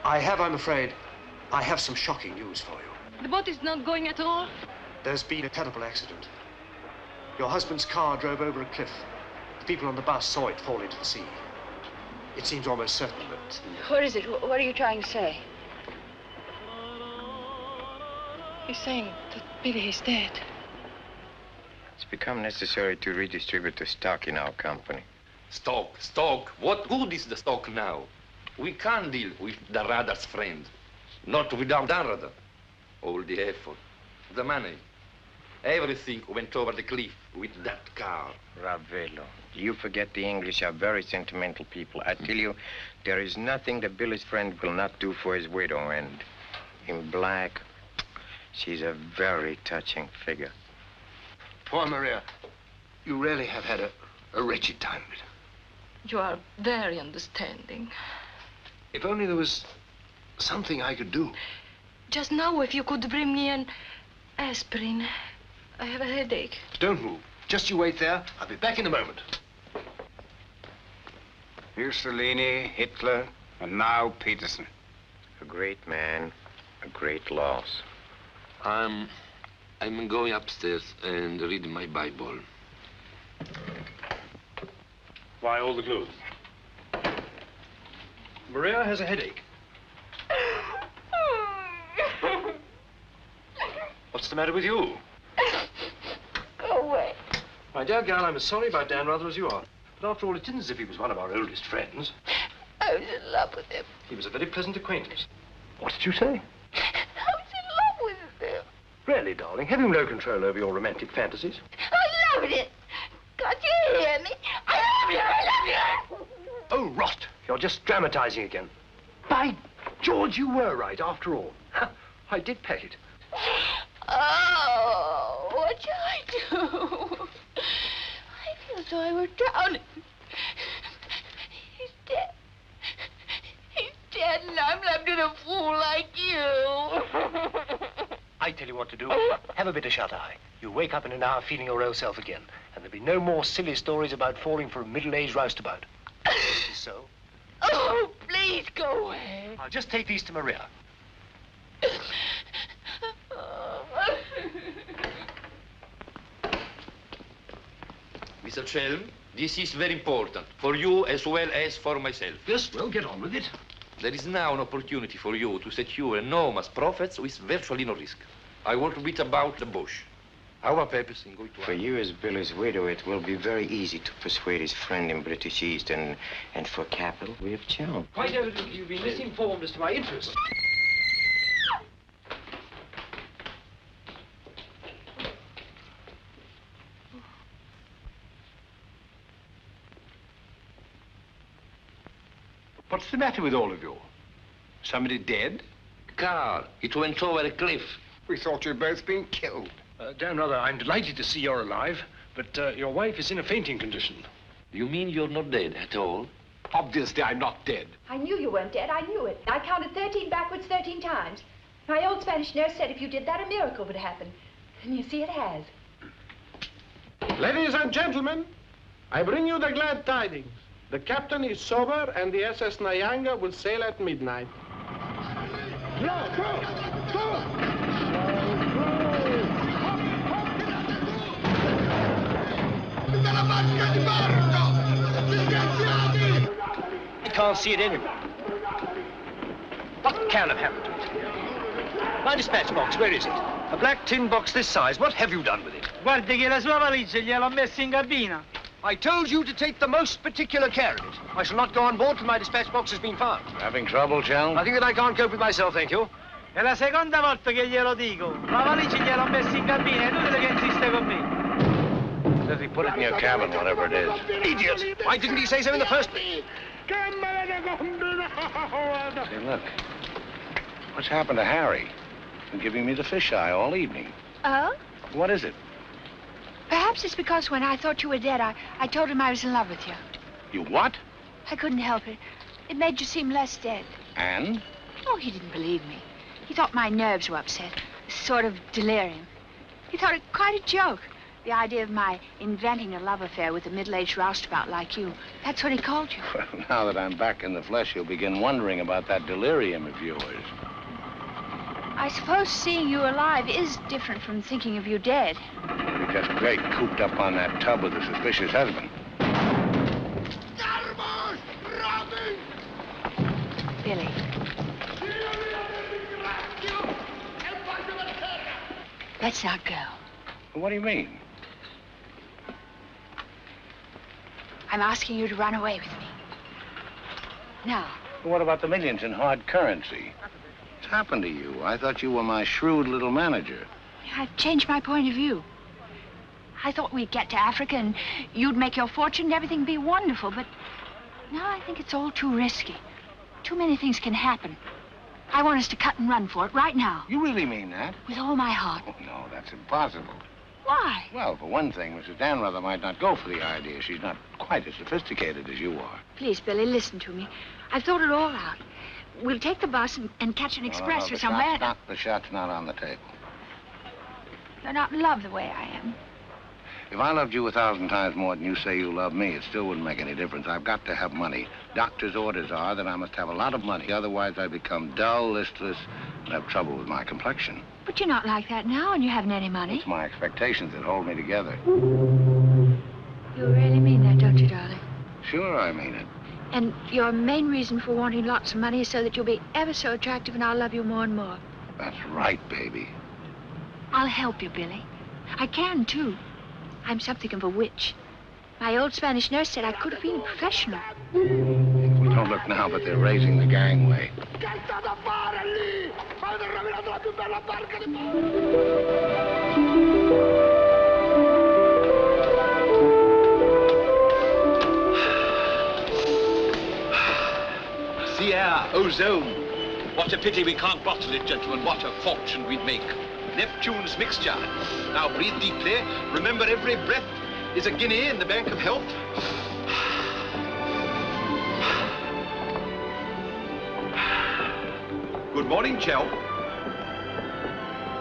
I'm afraid, I have some shocking news for you. The boat is not going at all? There's been a terrible accident. Your husband's car drove over a cliff. The people on the bus saw it fall into the sea. It seems almost certain that... What is it? What are you trying to say? He's saying that Billy is dead. It's become necessary to redistribute the stock in our company. Stock. What good is the stock now? We can't deal with Dannreuther's friends. Not without Dannreuther. All the effort, the money, everything went over the cliff with that car. Ravello, you forget the English are very sentimental people. I tell you, there is nothing that Billy's friend will not do for his widow. And in black, she's a very touching figure. Poor Maria, you really have had a wretched time of it. You are very understanding. If only there was something I could do. Just now, if you could bring me an aspirin. I have a headache. Don't move. Just you wait there. I'll be back in a moment. Mussolini, Hitler, and now Peterson. A great man, a great loss. I'm going upstairs and reading my Bible. Why all the clothes? Maria has a headache. What's the matter with you? Go away. My dear girl, I'm as sorry about Dannreuther as you are. But after all, it isn't as if he was one of our oldest friends. I was in love with him. He was a very pleasant acquaintance. What did you say? I was in love with him. Really, darling, have you no control over your romantic fantasies? I loved it. Can't you hear me? I love you. I love you. Oh, rot. You're just dramatizing again. By George, you were right, after all. I did pet it. Oh, what shall I do? I feel so I were drowning. He's dead. He's dead, and I'm left with a fool like you. I tell you what to do. Have a bit of shut-eye. You wake up in an hour feeling your real self again, and there'll be no more silly stories about falling for a middle-aged roustabout. So? Oh, please go away. I'll just take these to Maria. Mr. Chelm, this is very important, for you as well as for myself. Yes, well, get on with it. There is now an opportunity for you to secure enormous profits with virtually no risk. I want to beat about the bush. Our purpose in going to... For you as Billy's widow, it will be very easy to persuade his friend in British East, and for capital, we have Chelm. Quite evidently, you've been misinformed as to my interests. What's the matter with all of you? Somebody dead? Car, it went over a cliff. We thought you'd both been killed. Dannreuther, I'm delighted to see you're alive, but your wife is in a fainting condition. You mean you're not dead at all? Obviously, I'm not dead. I knew you weren't dead. I knew it. I counted 13 backwards 13 times. My old Spanish nurse said if you did that, a miracle would happen. And you see, it has. Ladies and gentlemen, I bring you the glad tidings. The captain is sober, and the SS Nyanga will sail at midnight. You can't see it anywhere. What can have happened to it? My dispatch box, where is it? A black tin box this size. What have you done with it? Guardi che la sua valigia gliel'ho messa in cabina. I told you to take the most particular care of it. I shall not go on board till my dispatch box has been found. Having trouble, Chelm? I think that I can't cope with myself, thank you. È la seconda volta che glielo dico. La valigia gliel'ho messa in cabina, è inutile che insiste con me. Says he put it in your cabin, whatever it is. Idiot! Why didn't he say so in the first place? Say, look. What's happened to Harry? He's been giving me the fisheye all evening. Oh? What is it? Perhaps it's because when I thought you were dead, I told him I was in love with you. You what? I couldn't help it. It made you seem less dead. And? Oh, he didn't believe me. He thought my nerves were upset. A sort of delirium. He thought it quite a joke. The idea of my inventing a love affair with a middle-aged roustabout like you. That's what he called you. Well, now that I'm back in the flesh, you'll begin wondering about that delirium of yours. I suppose seeing you alive is different from thinking of you dead. You're just great cooped up on that tub with a suspicious husband. Billy. Let's not go. What do you mean? I'm asking you to run away with me. Now. What about the millions in hard currency? What's happened to you? I thought you were my shrewd little manager. I've changed my point of view. I thought we'd get to Africa and you'd make your fortune and everything be wonderful, but now I think it's all too risky. Too many things can happen. I want us to cut and run for it right now. You really mean that? With all my heart. Oh, no, that's impossible. Why? Well, for one thing, Mrs. Dannreuther might not go for the idea. She's not quite as sophisticated as you are. Please, Billy, listen to me. I've thought it all out. We'll take the bus and catch an express no, or somewhere. The shot's not on the table. You're not in love the way I am. If I loved you 1,000 times more than you say you love me, it still wouldn't make any difference. I've got to have money. Doctor's orders are that I must have a lot of money. Otherwise, I become dull, listless, and have trouble with my complexion. But you're not like that now, and you haven't any money. It's my expectations that hold me together. You really mean that, don't you, darling? Sure, I mean it. And your main reason for wanting lots of money is so that you'll be ever so attractive and I'll love you more and more. That's right, baby. I'll help you, Billy. I can, too. I'm something of a witch. My old Spanish nurse said I could have been a professional. We don't look now, but they're raising the gangway. The air, ozone. What a pity we can't bottle it, gentlemen. What a fortune we'd make. Neptune's mixture. Now breathe deeply. Remember, every breath is a guinea in the bank of health. Good morning, Chelm.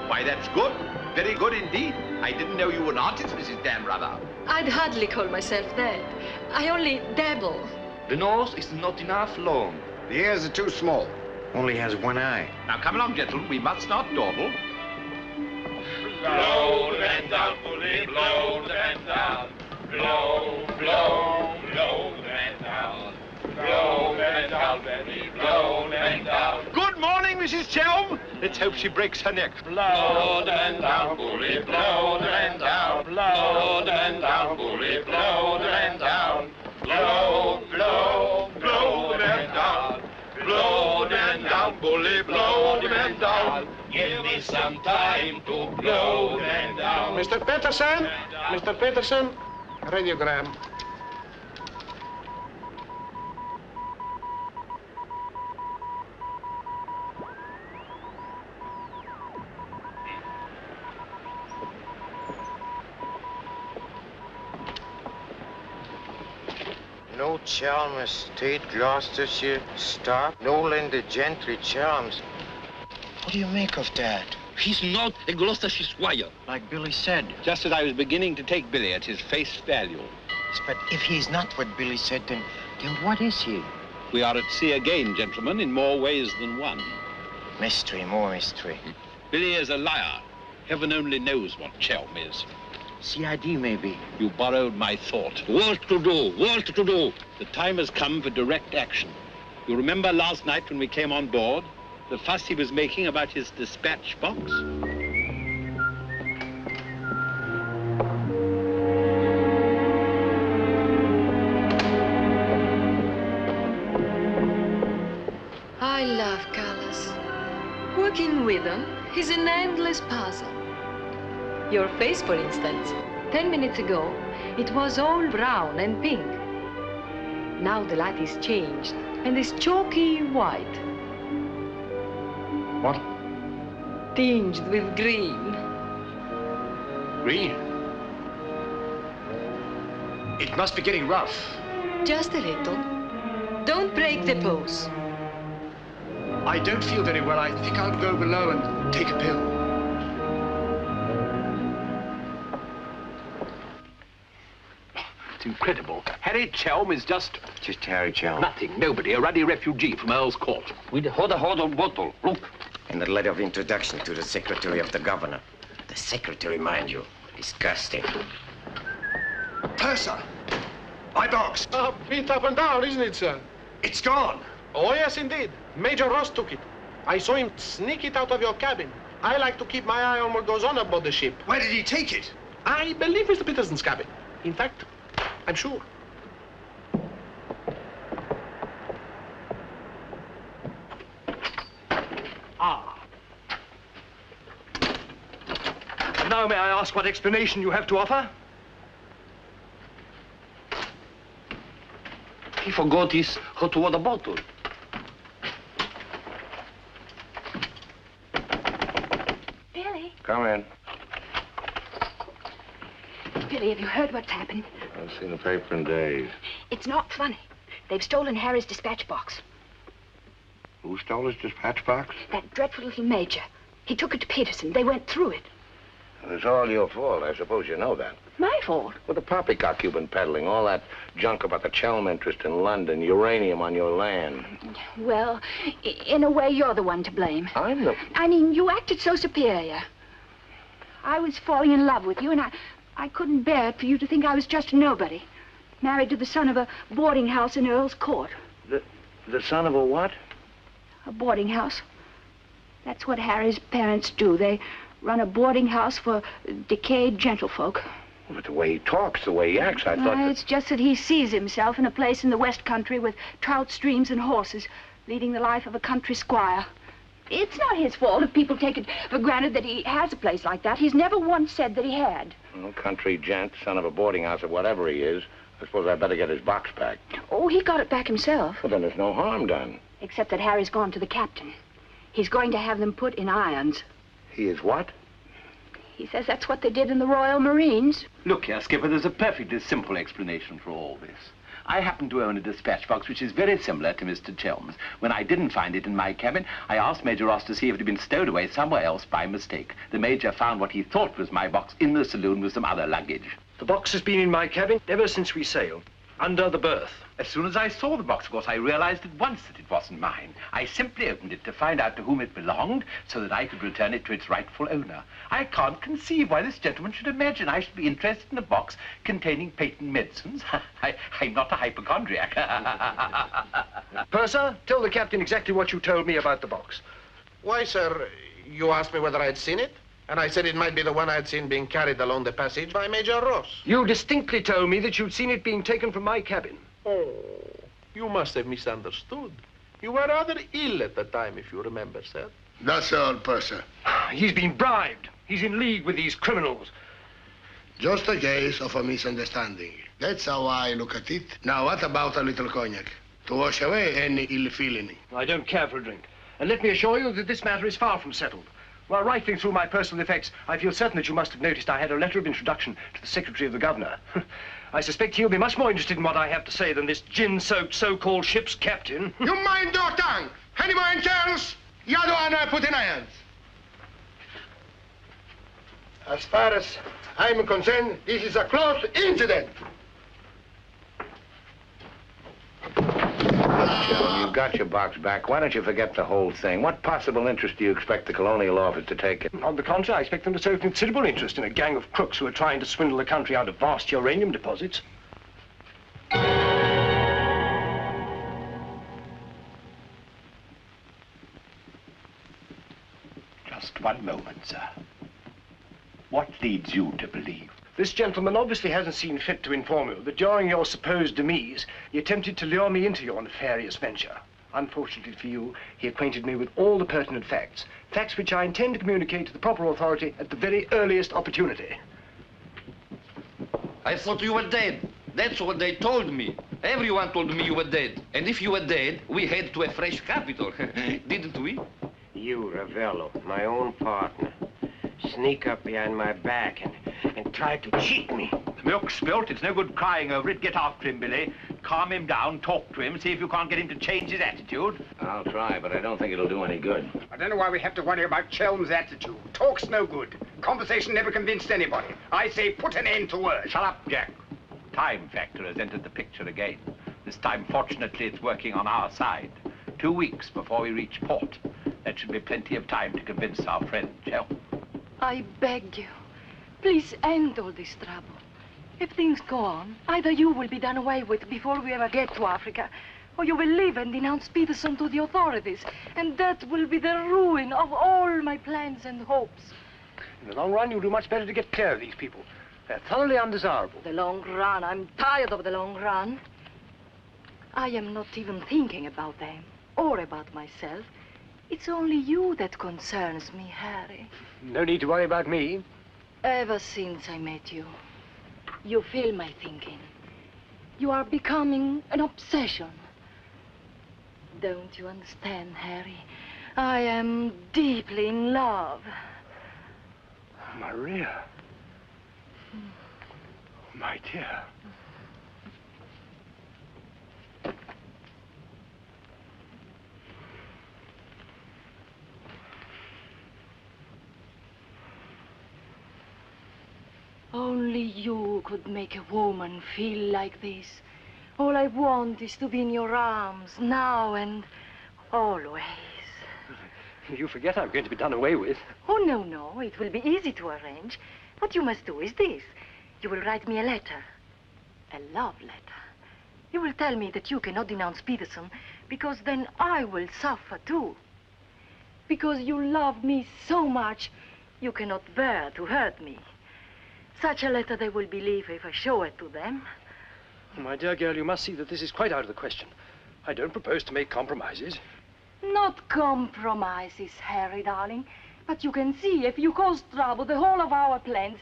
Why, that's good. Very good indeed. I didn't know you were an artist, Mrs. Dannreuther. I'd hardly call myself that. I only dabble. The nose is not enough long. The ears are too small. Only has one eye. Now, come along, gentlemen. We must not dawdle. Blow the man down, bully, blow the man down. Blow, blow, blow the man down. Blow the man down, Benny, blow the man down. Good morning, Mrs. Chelm. Let's hope she breaks her neck. Blow the man down, bully, blow the man down. Blow the man down, bully, blow the man down. Blow, blow, blow the man down. Blow the man down, bully, blow the man down. Give me some time to blow the man down. Mr. Peterson? Mr. Peterson? Radiogram. No Chelm Estate, Gloucestershire, stop. No Lender Gentry, Chelms. What do you make of that? He's not a Gloucestershire squire. Like Billy said. Just as I was beginning to take Billy at his face value. But if he's not what Billy said, then what is he? We are at sea again, gentlemen, in more ways than one. Mystery, more mystery. Billy is a liar. Heaven only knows what Chelm is. CID, maybe. You borrowed my thought. What to do? What to do? The time has come for direct action. You remember last night when we came on board? The fuss he was making about his dispatch box? tough colors. Working with them is an endless puzzle. Your face, for instance. 10 minutes ago, it was all brown and pink. Now the light is changed and is chalky white. What? Tinged with green. Green? It must be getting rough. Just a little. Don't break the pose. I don't feel very well. I think I'll go below and take a pill. It's incredible. Harry Chelm is just Harry Chelm. nothing. Nobody. A ruddy refugee from Earl's Court. With a hot bottle. Look. And the letter of introduction to the secretary of the governor. The secretary, mind you. Disgusting. Purser! My box! Beat up and down, isn't it, sir? It's gone. Oh, yes, indeed. Major Ross took it. I saw him sneak it out of your cabin. I like to keep my eye on what goes on aboard the ship. Where did he take it? I believe Mr. Peterson's cabin. In fact, I'm sure. Now may I ask what explanation you have to offer? He forgot his hot water bottle. Billy? Come in. Billy, have you heard what's happened? I've seen the paper in days. It's not funny. They've stolen Harry's dispatch box. Who stole his dispatch box? That dreadful little major. He took it to Peterson. They went through it. Well, it's all your fault. I suppose you know that. My fault? Well, the poppycock you've been peddling, all that junk about the Chelm interest in London, uranium on your land. Well, in a way, you're the one to blame. I'm the... I mean, you acted so superior. I was falling in love with you, and I couldn't bear it for you to think I was just a nobody. Married to the son of a boarding house in Earl's Court. The son of a what? A boarding house. That's what Harry's parents do. They run a boarding house for decayed gentlefolk. But the way he talks, the way he acts, I thought that... It's just that he sees himself in a place in the West Country with trout streams and horses, leading the life of a country squire. It's not his fault if people take it for granted that he has a place like that. He's never once said that he had. Well, country gent, son of a boarding house or whatever he is, I suppose I'd better get his box back. Oh, he got it back himself. Well, then there's no harm done. Except that Harry's gone to the captain. He's going to have them put in irons. He is what? He says that's what they did in the Royal Marines. Look here, Skipper, there's a perfectly simple explanation for all this. I happen to own a dispatch box which is very similar to Mr. Chelm's. When I didn't find it in my cabin, I asked Major Ross to see if it had been stowed away somewhere else by mistake. The Major found what he thought was my box in the saloon with some other luggage. The box has been in my cabin ever since we sailed, under the berth. As soon as I saw the box, of course, I realized at once that it wasn't mine. I simply opened it to find out to whom it belonged so that I could return it to its rightful owner. I can't conceive why this gentleman should imagine I should be interested in a box containing patent medicines. I'm not a hypochondriac. Purser, tell the captain exactly what you told me about the box. Why, sir, you asked me whether I'd seen it, and I said it might be the one I'd seen being carried along the passage by Major Ross. You distinctly told me that you'd seen it being taken from my cabin. Oh, you must have misunderstood. You were rather ill at the time, if you remember, sir. That's all, Purser. He's been bribed. He's in league with these criminals. Just a case of a misunderstanding. That's how I look at it. Now, what about a little cognac? To wash away any ill feeling. I don't care for a drink. And let me assure you that this matter is far from settled. While rifling through my personal effects, I feel certain that you must have noticed I had a letter of introduction to the secretary of the governor. I suspect he'll be much more interested in what I have to say than this gin-soaked so-called ship's captain. You mind your tongue! Any more else? The other one I put in irons. As far as I'm concerned, this is a close incident. Chelm, you've got your box back. Why don't you forget the whole thing? What possible interest do you expect the Colonial Office to take it? On the contrary, I expect them to show considerable interest in a gang of crooks who are trying to swindle the country out of vast uranium deposits. Just one moment, sir. What leads you to believe? This gentleman obviously hasn't seen fit to inform you that during your supposed demise, he attempted to lure me into your nefarious venture. Unfortunately for you, he acquainted me with all the pertinent facts. Facts which I intend to communicate to the proper authority at the very earliest opportunity. I thought you were dead. That's what they told me. Everyone told me you were dead. And if you were dead, we head to a fresh capital. Didn't we? You, Ravello, my own partner, sneak up behind my back and try to cheat me. The milk's spilt. It's no good crying over it. Get after him, Billy. Calm him down, talk to him, see if you can't get him to change his attitude. I'll try, but I don't think it'll do any good. I don't know why we have to worry about Chelm's attitude. Talk's no good. Conversation never convinced anybody. I say put an end to words. Shut up, Jack. Time factor has entered the picture again. This time, fortunately, it's working on our side. 2 weeks before we reach port. That should be plenty of time to convince our friend, Chelm. I beg you, please end all this trouble. If things go on, either you will be done away with before we ever get to Africa, or you will leave and denounce Peterson to the authorities, and that will be the ruin of all my plans and hopes. In the long run, you'll do much better to get clear of these people. They're thoroughly undesirable. The long run. I'm tired of the long run. I am not even thinking about them or about myself. It's only you that concerns me, Harry. No need to worry about me. Ever since I met you, you fill my thinking. You are becoming an obsession. Don't you understand, Harry? I am deeply in love. Maria. My dear. Only you could make a woman feel like this. All I want is to be in your arms, now and always. You forget I'm going to be done away with. Oh, no, no. It will be easy to arrange. What you must do is this. You will write me a letter. A love letter. You will tell me that you cannot denounce Peterson, because then I will suffer too. Because you love me so much, you cannot bear to hurt me. Such a letter they will believe if I show it to them. My dear girl, you must see that this is quite out of the question. I don't propose to make compromises. Not compromises, Harry, darling. But you can see, if you cause trouble, the whole of our plans,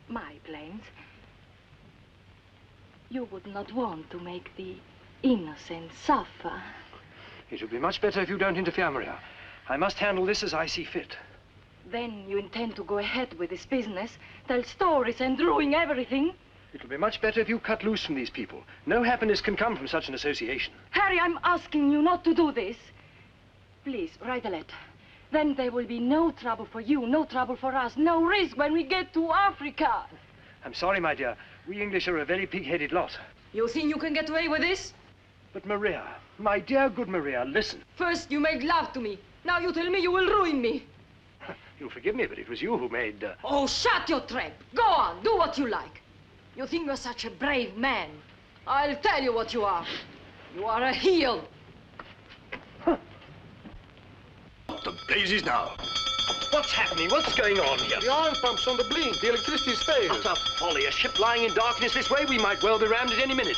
my plans, you would not want to make the innocent suffer. It would be much better if you don't interfere, Maria. I must handle this as I see fit. Then you intend to go ahead with this business, tell stories and ruin everything? It will be much better if you cut loose from these people. No happiness can come from such an association. Harry, I'm asking you not to do this. Please, write a letter. Then there will be no trouble for you, no trouble for us, no risk when we get to Africa. I'm sorry, my dear. We English are a very pig-headed lot. You think you can get away with this? But Maria, my dear good Maria, listen. First you made love to me. Now you tell me you will ruin me. You'll forgive me, but it was you who made... Oh, shut your trap. Go on, do what you like. You think you're such a brave man. I'll tell you what you are. You are a heel. What the blazes now? What's happening? What's going on here? The oil pump's on the blink. The electricity's failed. Utter folly. A ship lying in darkness this way, we might well be rammed at any minute.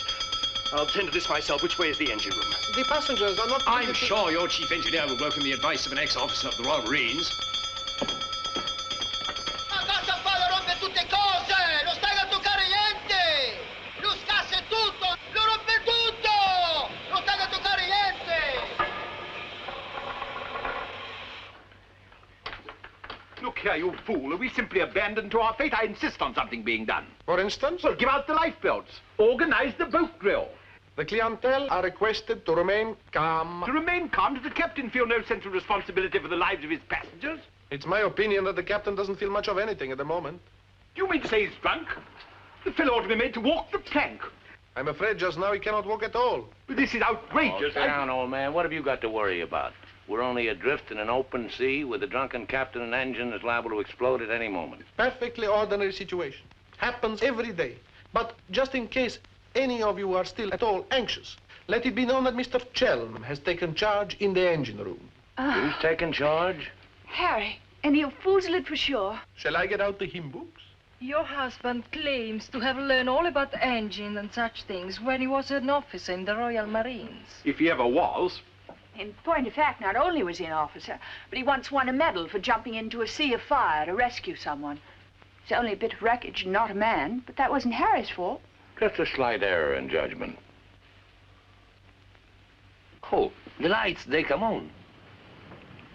I'll tend to this myself. Which way is the engine room? The passengers are not... I'm sure your chief engineer will welcome the advice of an ex-officer of the Royal Marines. Look here, you fool. Are we simply abandoned to our fate? I insist on something being done. For instance? Well, give out the lifebelts. Organize the boat drill. The clientele are requested to remain calm. To remain calm? Does the captain feel no sense of responsibility for the lives of his passengers? It's my opinion that the captain doesn't feel much of anything at the moment. Do you mean to say he's drunk? The fellow ought to be made to walk the plank. I'm afraid just now he cannot walk at all. But this is outrageous. Oh, sit down, old man. What have you got to worry about? We're only adrift in an open sea with a drunken captain and engine that's liable to explode at any moment. Perfectly ordinary situation. Happens every day. But just in case any of you are still at all anxious, let it be known that Mr. Chelm has taken charge in the engine room. Who's taken charge? Harry, and you foozle it for sure. Shall I get out the hymn books? Your husband claims to have learned all about engines and such things when he was an officer in the Royal Marines. If he ever was. In point of fact, not only was he an officer, but he once won a medal for jumping into a sea of fire to rescue someone. It's only a bit of wreckage, not a man, but that wasn't Harry's fault. Just a slight error in judgment. Oh, the lights, they come on.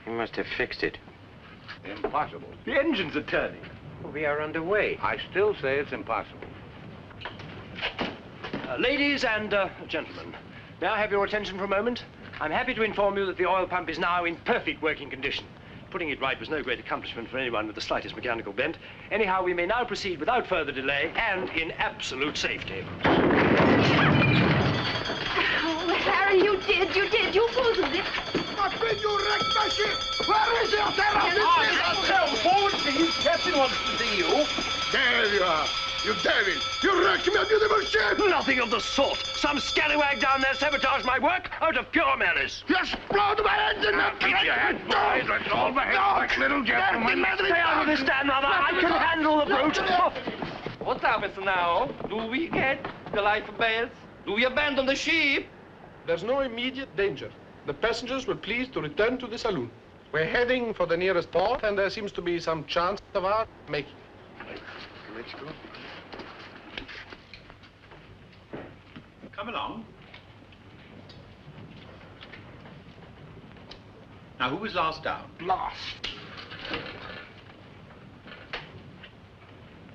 He must have fixed it. Impossible. The engines are turning. We are underway. I still say it's impossible. Ladies and gentlemen, may I have your attention for a moment? I'm happy to inform you that the oil pump is now in perfect working condition. Putting it right was no great accomplishment for anyone with the slightest mechanical bent. Anyhow, we may now proceed without further delay and in absolute safety. Oh, Harry, you did. You fooled it. But when you wrecked my ship, where is your terror? Forward, please. Captain wants to see you. There you are. You devil! You wrecked my beautiful ship! Nothing of the sort. Some scallywag down there sabotaged my work out of pure malice. You explode my engine! Keep your head boys. Let's all behave like little gentlemen. Stay out of this, Dannreuther. I can handle the brute. What happens now? Do we get the life belts? Do we abandon the ship? There's no immediate danger. The passengers were pleased to return to the saloon. We're heading for the nearest port, and there seems to be some chance of our making it. Let's go. Come along. Now, who was last down? Last.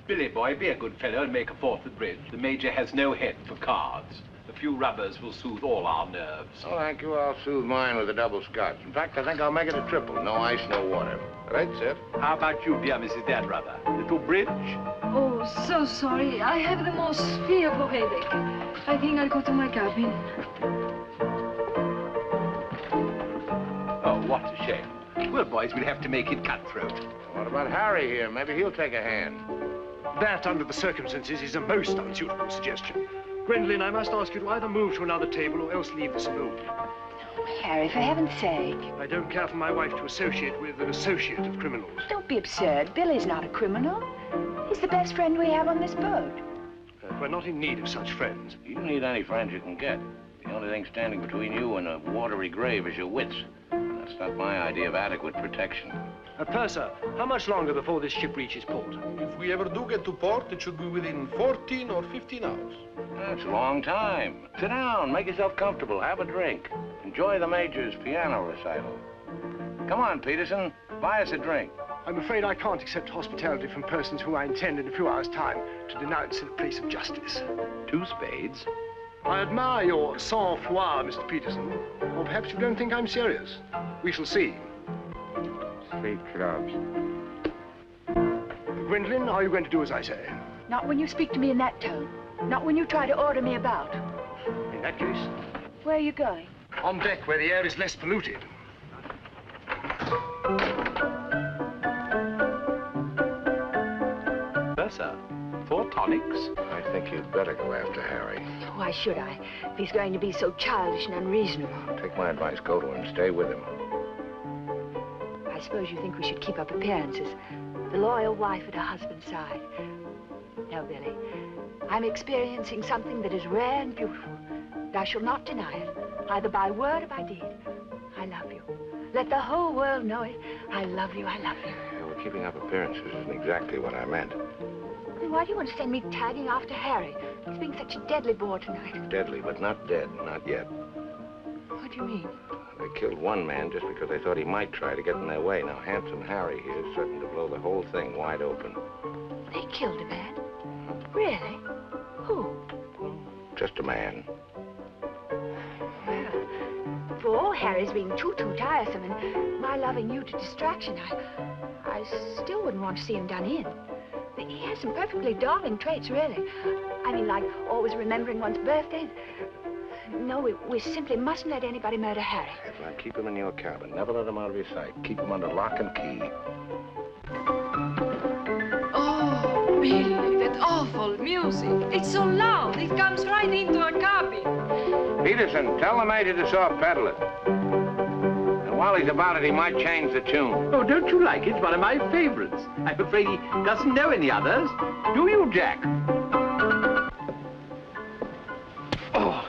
Billy, boy, be a good fellow and make a fourth at bridge. The Major has no head for cards. A few rubbers will soothe all our nerves. Oh, thank you. I'll soothe mine with a double scotch. In fact, I think I'll make it a triple. No ice, no water. Right, sir. How about you, dear Mrs. Dannreuther? Little bridge? Oh, so sorry. I have the most fearful headache. I think I'll go to my cabin. Oh, what a shame. Well, boys, we'll have to make it cutthroat. What about Harry here? Maybe he'll take a hand. That, under the circumstances, is a most unsuitable suggestion. Gwendolen, I must ask you to either move to another table or else leave the saloon. Oh, Harry, for heaven's sake. I don't care for my wife to associate with an associate of criminals. Don't be absurd. Billy's not a criminal. He's the best friend we have on this boat. We're not in need of such friends. You don't need any friends you can get. The only thing standing between you and a watery grave is your wits. That's not my idea of adequate protection. Purser, how much longer before this ship reaches port? If we ever do get to port, it should be within 14 or 15 hours. That's a long time. Sit down, make yourself comfortable, have a drink. Enjoy the Major's piano recital. Come on, Peterson, buy us a drink. I'm afraid I can't accept hospitality from persons who I intend in a few hours' time to denounce in a place of justice. 2 spades. I admire your sang-froid, Mr. Peterson. Or perhaps you don't think I'm serious. We shall see. Three clubs. Gwendolen, are you going to do as I say? Not when you speak to me in that tone. Not when you try to order me about. In that case? Where are you going? On deck, where the air is less polluted. Sir, 4 tonics? I think you'd better go after Harry. Why should I? If he's going to be so childish and unreasonable. Take my advice, go to him, stay with him. I suppose you think we should keep up appearances. The loyal wife at her husband's side. No, Billy. I'm experiencing something that is rare and beautiful. And I shall not deny it, either by word or by deed. I love you. Let the whole world know it. I love you, I love you. Yeah, well, keeping up appearances isn't exactly what I meant. Then why do you want to send me tagging after Harry? He's being such a deadly bore tonight. Deadly, but not dead, not yet. What do you mean? They killed one man just because they thought he might try to get in their way. Now, handsome Harry here is certain to blow the whole thing wide open. They killed a man? Really? Who? Just a man. Well, for all Harry's being too tiresome and my loving you to distraction, I still wouldn't want to see him done in. He has some perfectly darling traits, really. I mean, like always remembering one's birthday. No, we simply mustn't let anybody murder Harry. Now, keep him in your cabin. Never let him out of your sight. Keep him under lock and key. Oh, Billy, that awful music. It's so loud. It comes right into our cabin. Peterson, tell the Major to soft pedal it. And while he's about it, he might change the tune. Oh, don't you like it? It's one of my favorites. I'm afraid he doesn't know any others. Do you, Jack? Oh.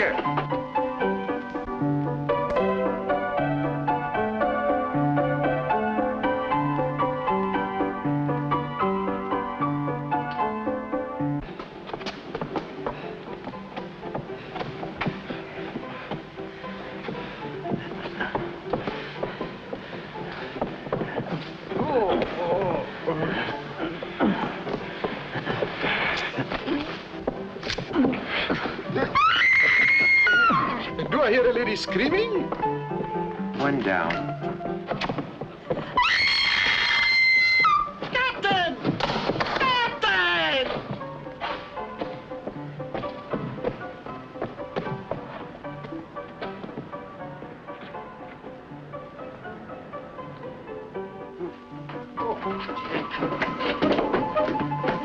Nyanga! Do I hear a lady screaming? One down. Captain! Captain!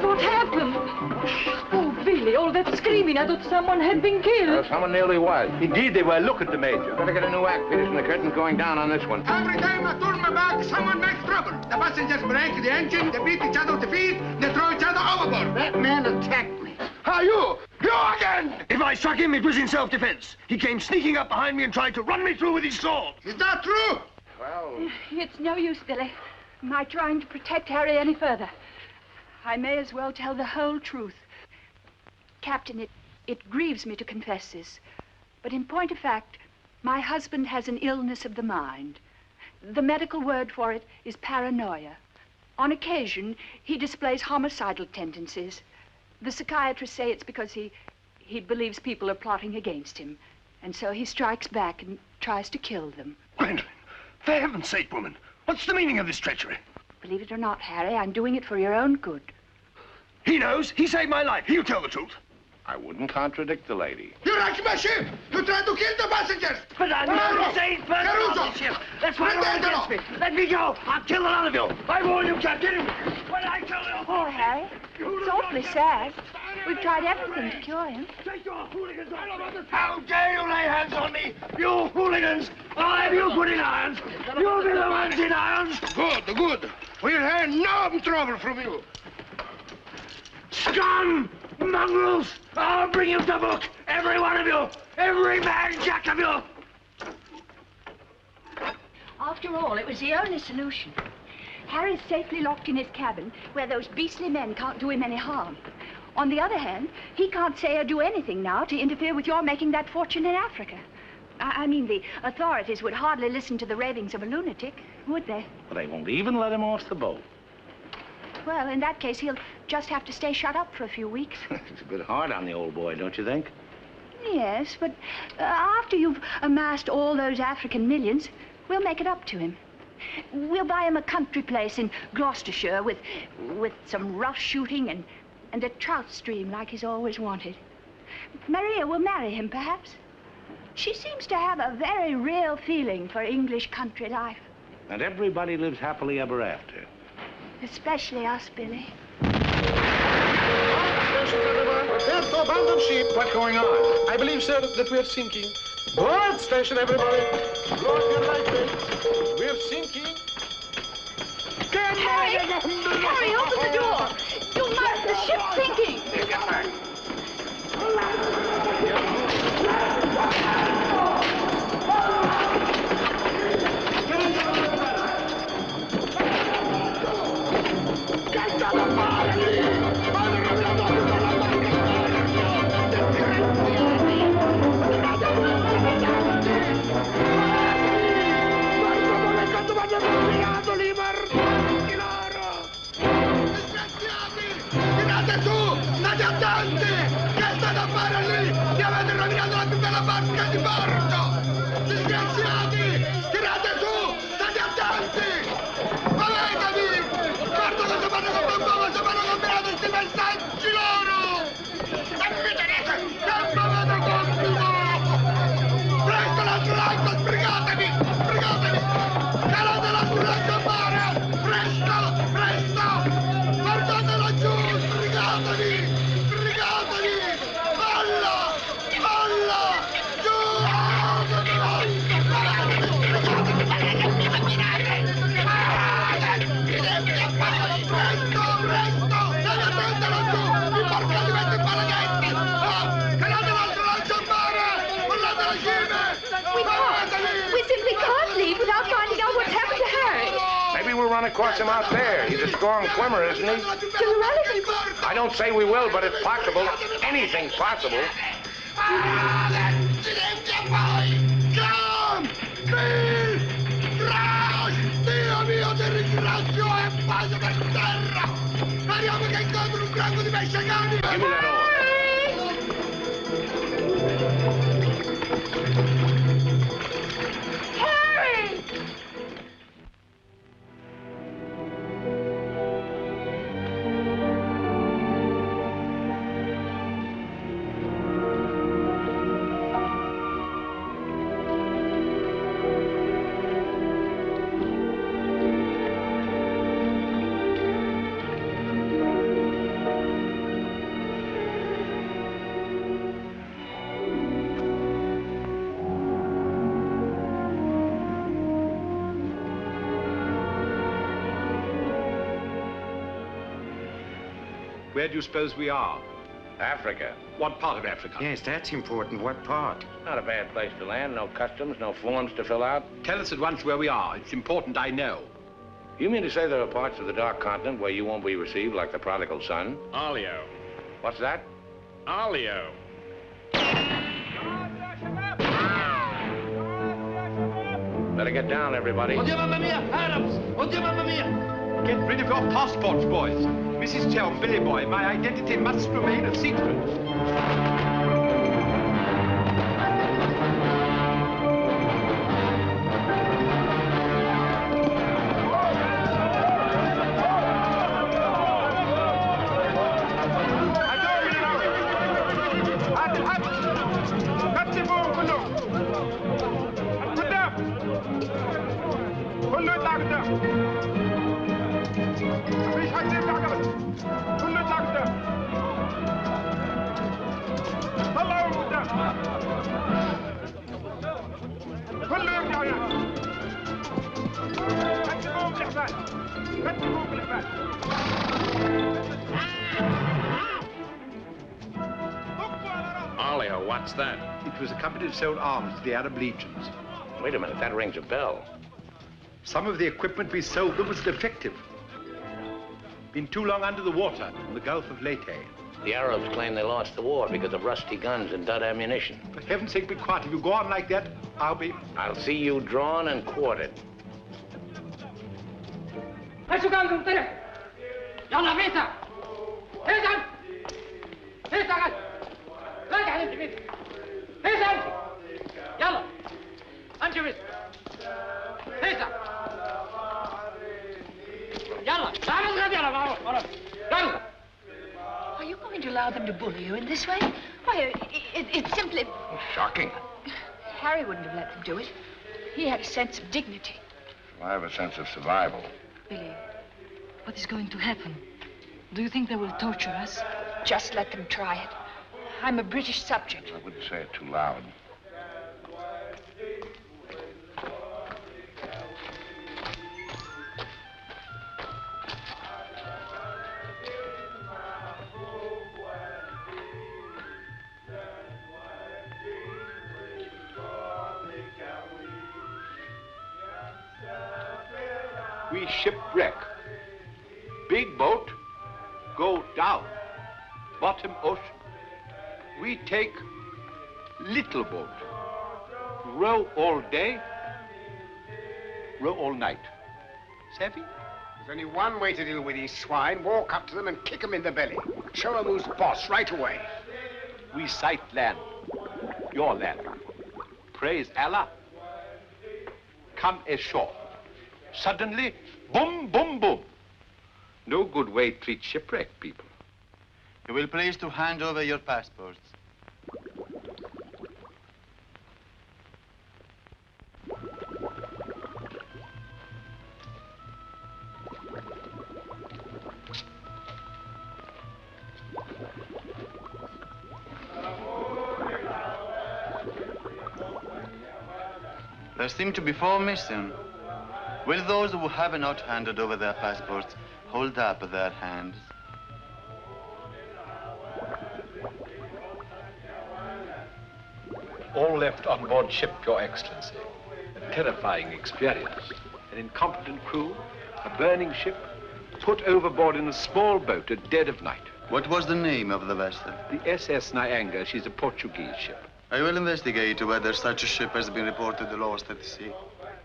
What happened? Oh, Billy, all that screaming. I thought someone had been killed. Someone nearly was. Indeed they were. Look at the Major. Better get a new act, Peterson. The curtain's going down on this one. Every time I turn my back, someone makes trouble. The passengers break the engine, they beat each other with the feet, they throw each other overboard. That man attacked me. How you? You again! If I struck him, it was in self-defense. He came sneaking up behind me and tried to run me through with his sword. Is that true? Well... It's no use, Billy. My trying to protect Harry any further. I may as well tell the whole truth. Captain, it grieves me to confess this, but in point of fact, my husband has an illness of the mind. The medical word for it is paranoia. On occasion, he displays homicidal tendencies. The psychiatrists say it's because he believes people are plotting against him, and so he strikes back and tries to kill them. Gwendolen, for heaven's sake, woman, what's the meaning of this treachery? Believe it or not, Harry, I'm doing it for your own good. He knows. He saved my life. He'll tell the truth. I wouldn't contradict the lady. You wrecked my ship! You tried to kill the passengers! But I'm not a safe person on this ship. That's why you're against me. Let me go. I'll kill the lot of you. I warn you, Captain. When I kill you... Poor Harry. It's awfully sad. We've tried everything to cure him. Take your hooligans off. How dare you lay hands on me? You hooligans. I'll have you put in irons. You'll be the ones in irons. Good, good. We'll have no trouble from you. Scum! Mongrels! I'll bring you to book! Every one of you! Every man jack of you! After all, it was the only solution. Harry's safely locked in his cabin, where those beastly men can't do him any harm. On the other hand, he can't say or do anything now to interfere with your making that fortune in Africa. I mean, the authorities would hardly listen to the ravings of a lunatic, would they? Well, they won't even let him off the boat. Well, in that case, he'll just have to stay shut up for a few weeks. It's a bit hard on the old boy, don't you think? Yes, but after you've amassed all those African millions, we'll make it up to him. We'll buy him a country place in Gloucestershire with some rough shooting and a trout stream like he's always wanted. Maria will marry him, perhaps. She seems to have a very real feeling for English country life. And everybody lives happily ever after. Especially us, Billy. Prepare to abandon ship. What's going on? I believe, sir, that we are sinking. Board station, everybody. Blow up your lifeboats. We're sinking. Harry! Harry, open the door! You must! The ship's sinking! Tirate su! State attenti! Che state a fare lì? Mi avete rovinato la più bella barca di porto! Disgraziati! Tirate su! State attenti! Muovetevi! Guarda cosa fanno con me, cosa fanno combinato questi messaggi loro! E mi tenete! Che m'avete colpito! Presto l'altro lago, sbrigatevi! Sbrigatevi! Calate l'altro lago a mare! Presto! Presto! Portatelo giù! Sbrigatevi! Sbrigatevi! Alla! Alla! Giù! We can't. We simply can't leave without finding out what's happened to Harry. Maybe we'll run across him out there. He's a strong swimmer, isn't he? Do you really think? I don't say we will, but it's possible. Anything's possible. Come! Bill! Crash! Dio mio, ti ringrazio e pace per terra! Speriamo che incontri un branco di pesce cani! Give me that oar. Harry! Where do you suppose we are? Africa. What part of Africa? Yes, that's important. What part? Not a bad place to land. No customs, no forms to fill out. Tell us at once where we are. It's important I know. You mean to say there are parts of the Dark Continent where you won't be received like the prodigal son? Olio. What's that? Olio. Better get down, everybody. Oddio, mamma mia! Arabs! Oddio, mamma mia! Get rid of your passports, boys. Mrs. Chelm, Billy boy, my identity must remain a secret. Olio, what's that? It was a company that sold arms to the Arab legions. Wait a minute, that rings a bell. Some of the equipment we sold them was defective. Been too long under the water in the Gulf of Leyte. The Arabs claim they lost the war because of rusty guns and dud ammunition. For heaven's sake, be quiet. If you go on like that, I'll see you drawn and quartered. يلا فيسا فيسا فيسا قال لا تحلف فيسا فيسا امشي يلا امشي فيسا فيسا يلا تعال اضرب يلا Are you going to allow them to bully you in this way? Why, it's simply... Shocking. Harry wouldn't have let them do it. He had a sense of dignity. I have a sense of survival. Billy, what is going to happen? Do you think they will torture us? Just let them try it. I'm a British subject. I wouldn't say it too loud. We shipwreck. Big boat, go down. Bottom ocean. We take little boat. Row all day, row all night. Savvy? There's only one way to deal with these swine. Walk up to them and kick them in the belly. Show them who's boss right away. We sight land. Your land. Praise Allah. Come ashore. Suddenly, boom, boom, boom. No good way to treat shipwrecked people. You will please to hand over your passports. There seem to be 4 missing. Will those who have not handed over their passports hold up their hands? All left on board ship, Your Excellency. A terrifying experience. An incompetent crew, a burning ship, put overboard in a small boat at dead of night. What was the name of the vessel? The SS Nyanga. She's a Portuguese ship. I will investigate whether such a ship has been reported lost at sea.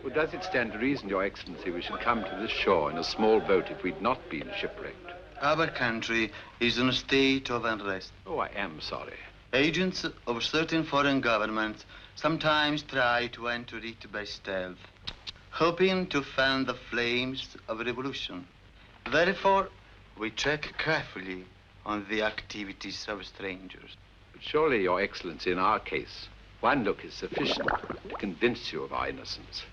Well, does it stand to reason, Your Excellency, we should come to this shore in a small boat if we'd not been shipwrecked? Our country is in a state of unrest. Oh, I am sorry. Agents of certain foreign governments sometimes try to enter it by stealth, hoping to fan the flames of revolution. Therefore, we check carefully on the activities of strangers. But surely, Your Excellency, in our case, one look is sufficient to convince you of our innocence.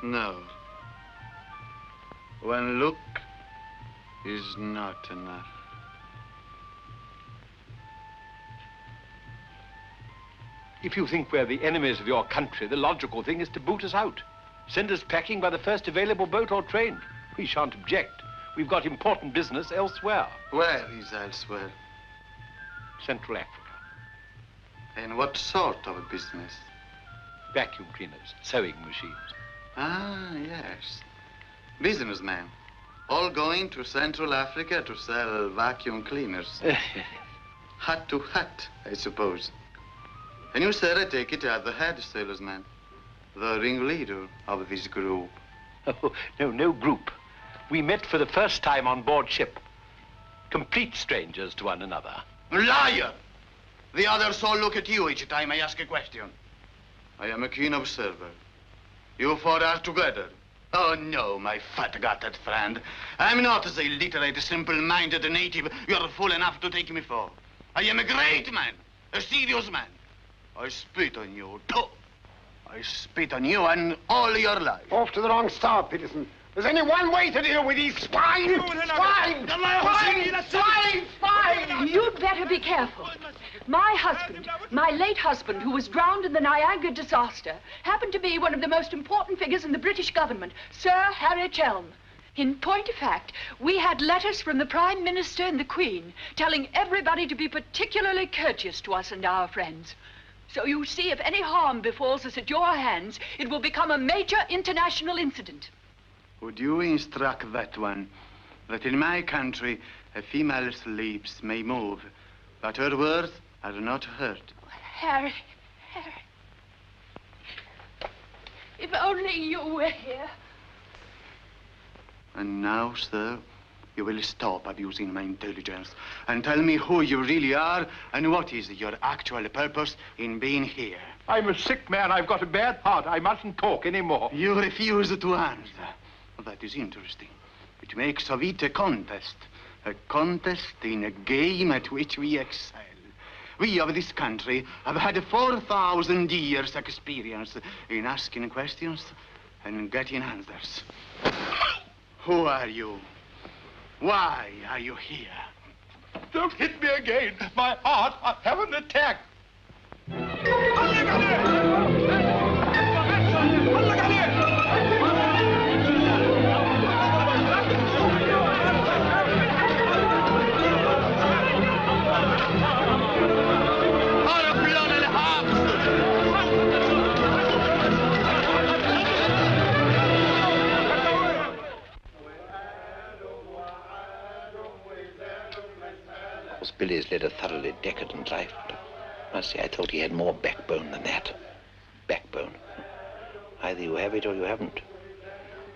No. One look is not enough. If you think we're the enemies of your country, the logical thing is to boot us out. Send us packing by the first available boat or train. We shan't object. We've got important business elsewhere. Where is elsewhere? Central Africa. And what sort of business? Vacuum cleaners, sewing machines. Ah, yes. Businessmen. All going to Central Africa to sell vacuum cleaners. Hat to hat, I suppose. And you, sir, I take it, are the head salesman, the ringleader of this group. Oh, no group. We met for the first time on board ship. Complete strangers to one another. Liar! The others all look at you each time I ask a question. I am a keen observer. You four are together. Oh, no, my fat-gutted friend. I'm not the illiterate, simple-minded native you're fool enough to take me for. I am a great man, a serious man. I spit on you, too. I spit on you and all your life. Off to the wrong star, Peterson. There's only one way to deal with these swine! Swine! Swine! You'd better be careful. My husband, my late husband, who was drowned in the Nyanga disaster, happened to be one of the most important figures in the British government, Sir Harry Chelm. In point of fact, we had letters from the Prime Minister and the Queen telling everybody to be particularly courteous to us and our friends. So you see, if any harm befalls us at your hands, it will become a major international incident. Would you instruct that one that in my country a female's lips may move, but her words are not heard? Harry. If only you were here. And now, sir, you will stop abusing my intelligence and tell me who you really are and what is your actual purpose in being here. I'm a sick man. I've got a bad heart. I mustn't talk anymore. You refuse to answer. That is interesting. It makes of it a contest in a game at which we excel. We of this country have had 4,000 years' experience in asking questions and getting answers. Who are you? Why are you here? Don't hit me again. My heart, I have an attack. Billy's led a thoroughly decadent life. I must say, I thought he had more backbone than that. Backbone. Either you have it or you haven't.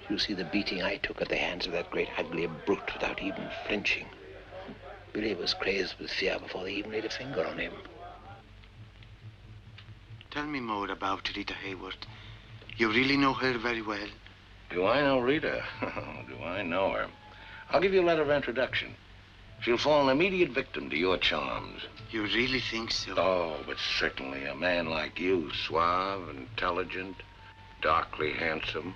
You see the beating I took at the hands of that great ugly brute without even flinching. Billy was crazed with fear before they even laid a finger on him. Tell me more about Rita Hayworth. You really know her very well? Do I know Rita? Do I know her? I'll give you a letter of introduction. She'll fall an immediate victim to your charms. You really think so? Oh, but certainly. A man like you, suave, intelligent, darkly handsome.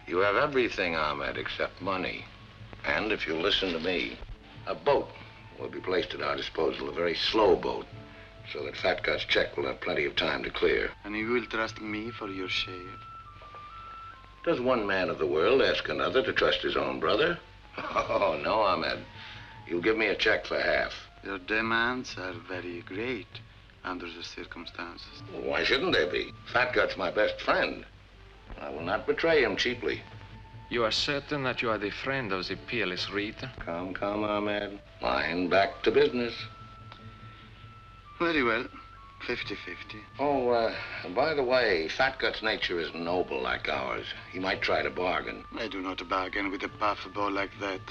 You have everything, Ahmed, except money. And if you'll listen to me, a boat will be placed at our disposal, a very slow boat. so that Fat Gut's check will have plenty of time to clear. And you will trust me for your share? Does one man of the world ask another to trust his own brother? Oh, no, Ahmed. You'll give me a check for half. Your demands are very great under the circumstances. Why shouldn't they be? Fat Gut's my best friend. I will not betray him cheaply. You are certain that you are the friend of the peerless Reader? Come, Ahmed. Line back to business. Very well. 50-50. Oh, by the way, Fat Gut's nature is noble like ours. He might try to bargain. I do not bargain with a puffball like that.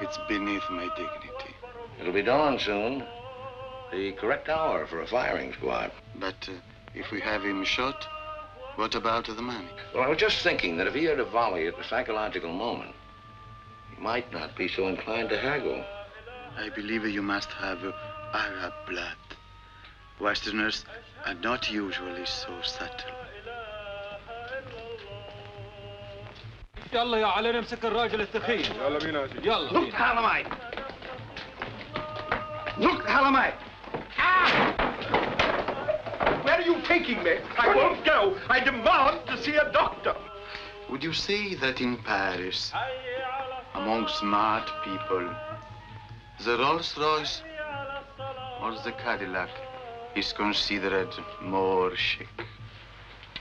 It's beneath my dignity. It'll be dawn soon. The correct hour for a firing squad. But if we have him shot, what about the money? Well, I was just thinking that if he had a volley at the psychological moment, he might not be so inclined to haggle. I believe you must have Arab blood. Westerners are not usually so subtle. يلا يا علي نمسك الراجل الثخين. يلا بينا يلا. Look, Halamite! Look, Halamite! Where are you taking me? I won't go. I demand to see a doctor. Would you say that in Paris, among smart people, the Rolls-Royce or the Cadillac is considered more chic?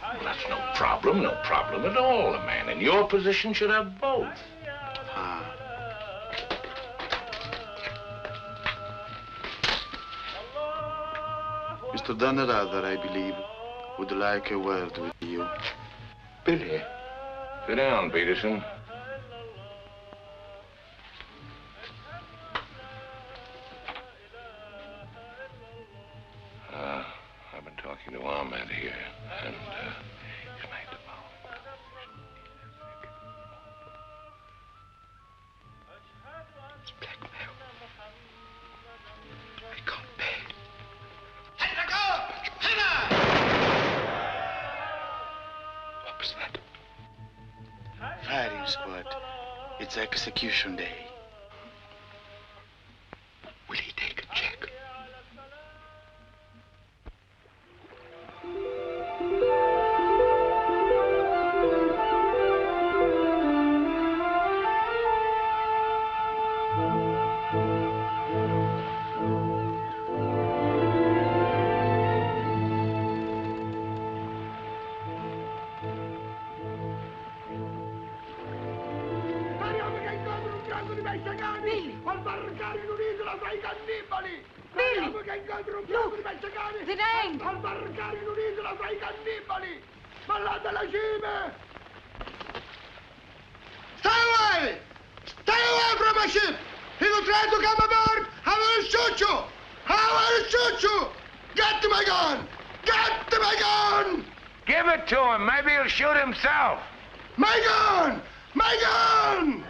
Well, that's no problem at all. A man in your position should have both. Mr. Dannreuthers, I believe, would like a word with you. Billy. Sit down, Peterson. I've been talking to Ahmed here, and he's made the vow. It's blackmail. I can't pay. What was that? Firing squad. It's execution day. Will he take a check? The name! Al barcare in un'isola fra I cannibali! Ballate la cime! Stay away! Stay away from my ship! If you try to come aboard, I will shoot you! I will shoot you! Get my gun! Get my gun! Give it to him. Maybe he'll shoot himself. My gun! My gun!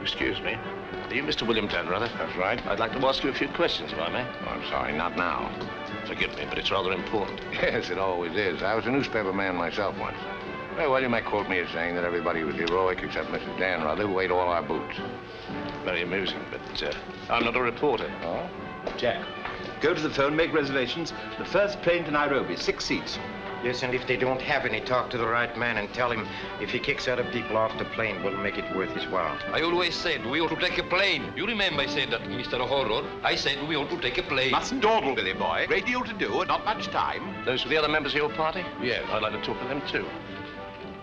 Excuse me. Are you Mr. William Dannreuther? That's right. I'd like to ask you a few questions, if I may. Oh, I'm sorry, not now. Forgive me, but it's rather important. Yes, it always is. I was a newspaper man myself once. Very well, you may quote me as saying that everybody was heroic except Mrs. Dannreuther, who ate all our boots. Very amusing, but I'm not a reporter. Oh? Jack, go to the phone, make reservations. The first plane to Nairobi, 6 seats. Yes, and if they don't have any, talk to the right man and tell him if he kicks other people off the plane, we'll make it worth his while. I always said we ought to take a plane. You remember I said that, Mr. O'Hara? I said we ought to take a plane. Mustn't dawdle, Billy boy. Great deal to do and not much time. Those were the other members of your party? Yes, I'd like to talk to them too.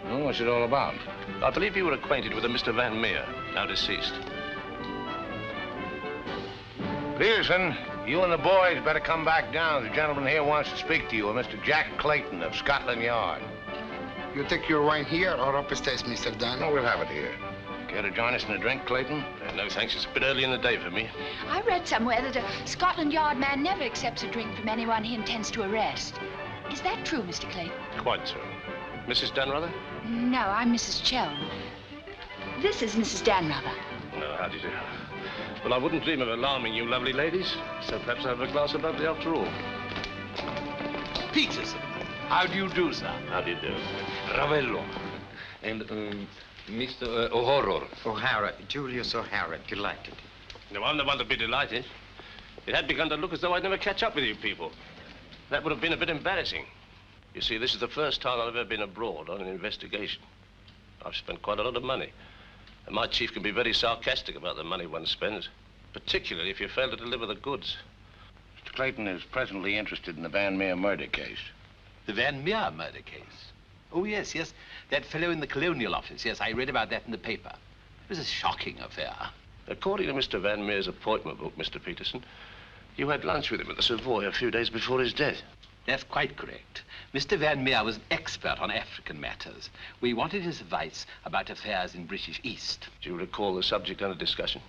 Well, what's it all about? I believe you were acquainted with a Mr. Van Meer, now deceased. Peterson, you and the boys better come back down. The gentleman here wants to speak to you, a Mr. Jack Clayton of Scotland Yard. You take your wine here or upstairs, Mr. Dunn? No, we'll have it here. Care to join us in a drink, Clayton? No, thanks. It's a bit early in the day for me. I read somewhere that a Scotland Yard man never accepts a drink from anyone he intends to arrest. Is that true, Mr. Clayton? Quite so. Mrs. Dannreuther? No, I'm Mrs. Chelm. This is Mrs. Dannreuther. No, how do you do? Well, I wouldn't dream of alarming you lovely ladies, so perhaps I'll have a glass of bubbly after all. Peterson. How do you do, sir? How do you do? Ravello. And, Mr. O'Hara. O'Hara, Julius O'Hara, delighted. No, I'm the one to be delighted. It had begun to look as though I'd never catch up with you people. That would have been a bit embarrassing. You see, this is the first time I've ever been abroad on an investigation. I've spent quite a lot of money. And my chief can be very sarcastic about the money one spends, particularly if you fail to deliver the goods. Mr. Clayton is presently interested in the Van Meer murder case. The Van Meer murder case? Oh, yes, yes. That fellow in the Colonial Office. Yes, I read about that in the paper. It was a shocking affair. According to Mr. Van Meer's appointment book, Mr. Peterson, you had lunch with him at the Savoy a few days before his death. That's quite correct. Mr. Van Meer was an expert on African matters. We wanted his advice about affairs in British East. Do you recall the subject under discussion?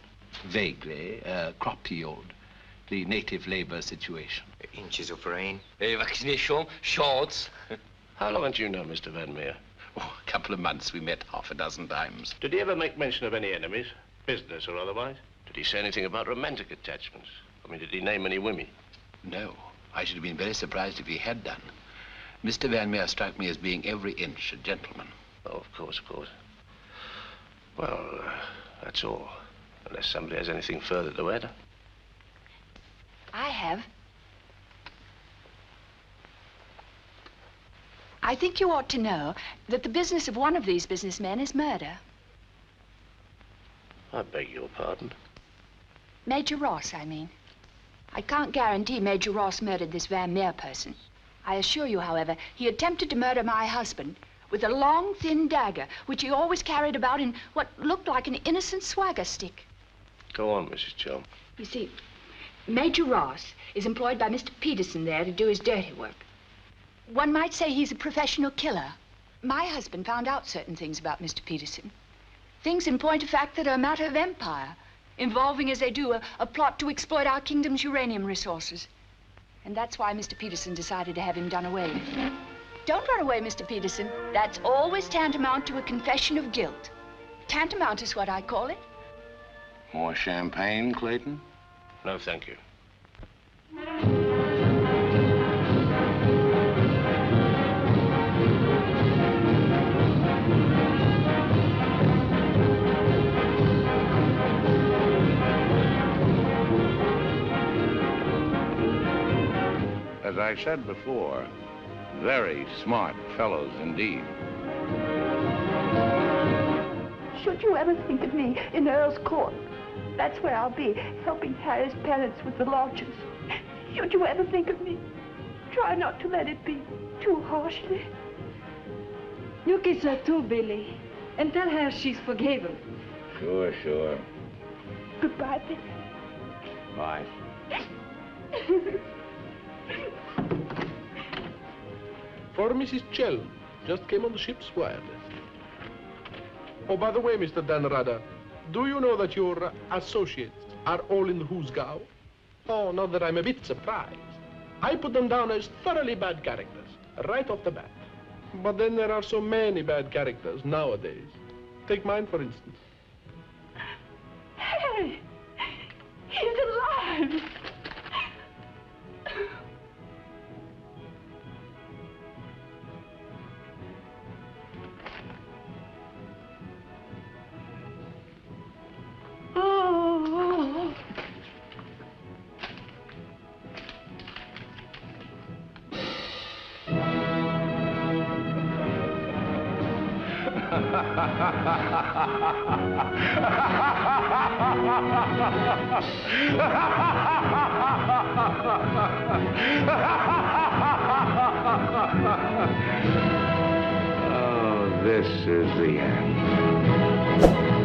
Vaguely. Crop yield, the native labor situation. Inches of rain. Vaccination, shots. How long had you known Mr. Van Meer? Oh, a couple of months. We met half a dozen times. Did he ever make mention of any enemies, business or otherwise? Did he say anything about romantic attachments? I mean, did he name any women? No. I should have been very surprised if he had done. Mr. Van Meer struck me as being every inch a gentleman. Oh, of course, of course. Well, that's all. Unless somebody has anything further to add. I have. I think you ought to know that the business of one of these businessmen is murder. I beg your pardon. Major Ross, I mean. I can't guarantee Major Ross murdered this Van Meer person. I assure you, however, he attempted to murder my husband with a long, thin dagger, which he always carried about in what looked like an innocent swagger stick. Go on, Mrs. Chelm. You see, Major Ross is employed by Mr. Peterson there to do his dirty work. One might say he's a professional killer. My husband found out certain things about Mr. Peterson. Things in point of fact that are a matter of empire, involving, as they do, a plot to exploit our kingdom's uranium resources. And that's why Mr. Peterson decided to have him done away with. Don't run away, Mr. Peterson. That's always tantamount to a confession of guilt. Tantamount is what I call it. More champagne, Clayton? No, thank you. As I said before, very smart fellows indeed. Should you ever think of me in Earl's Court, that's where I'll be, helping Harry's parents with the lodgers. Should you ever think of me, try not to let it be too harshly. You kiss her too, Billy, and tell her she's forgiven. Sure, sure. Goodbye, Billy. Bye. For Mrs. Chelm, just came on the ship's wireless. Oh, by the way, Mr. Dannreuthers, do you know that your associates are all in the Hoosgow? Oh, not that I'm a bit surprised. I put them down as thoroughly bad characters, right off the bat. But then there are so many bad characters nowadays. Take mine, for instance. Harry! He's alive! Oh. Oh, this is the end.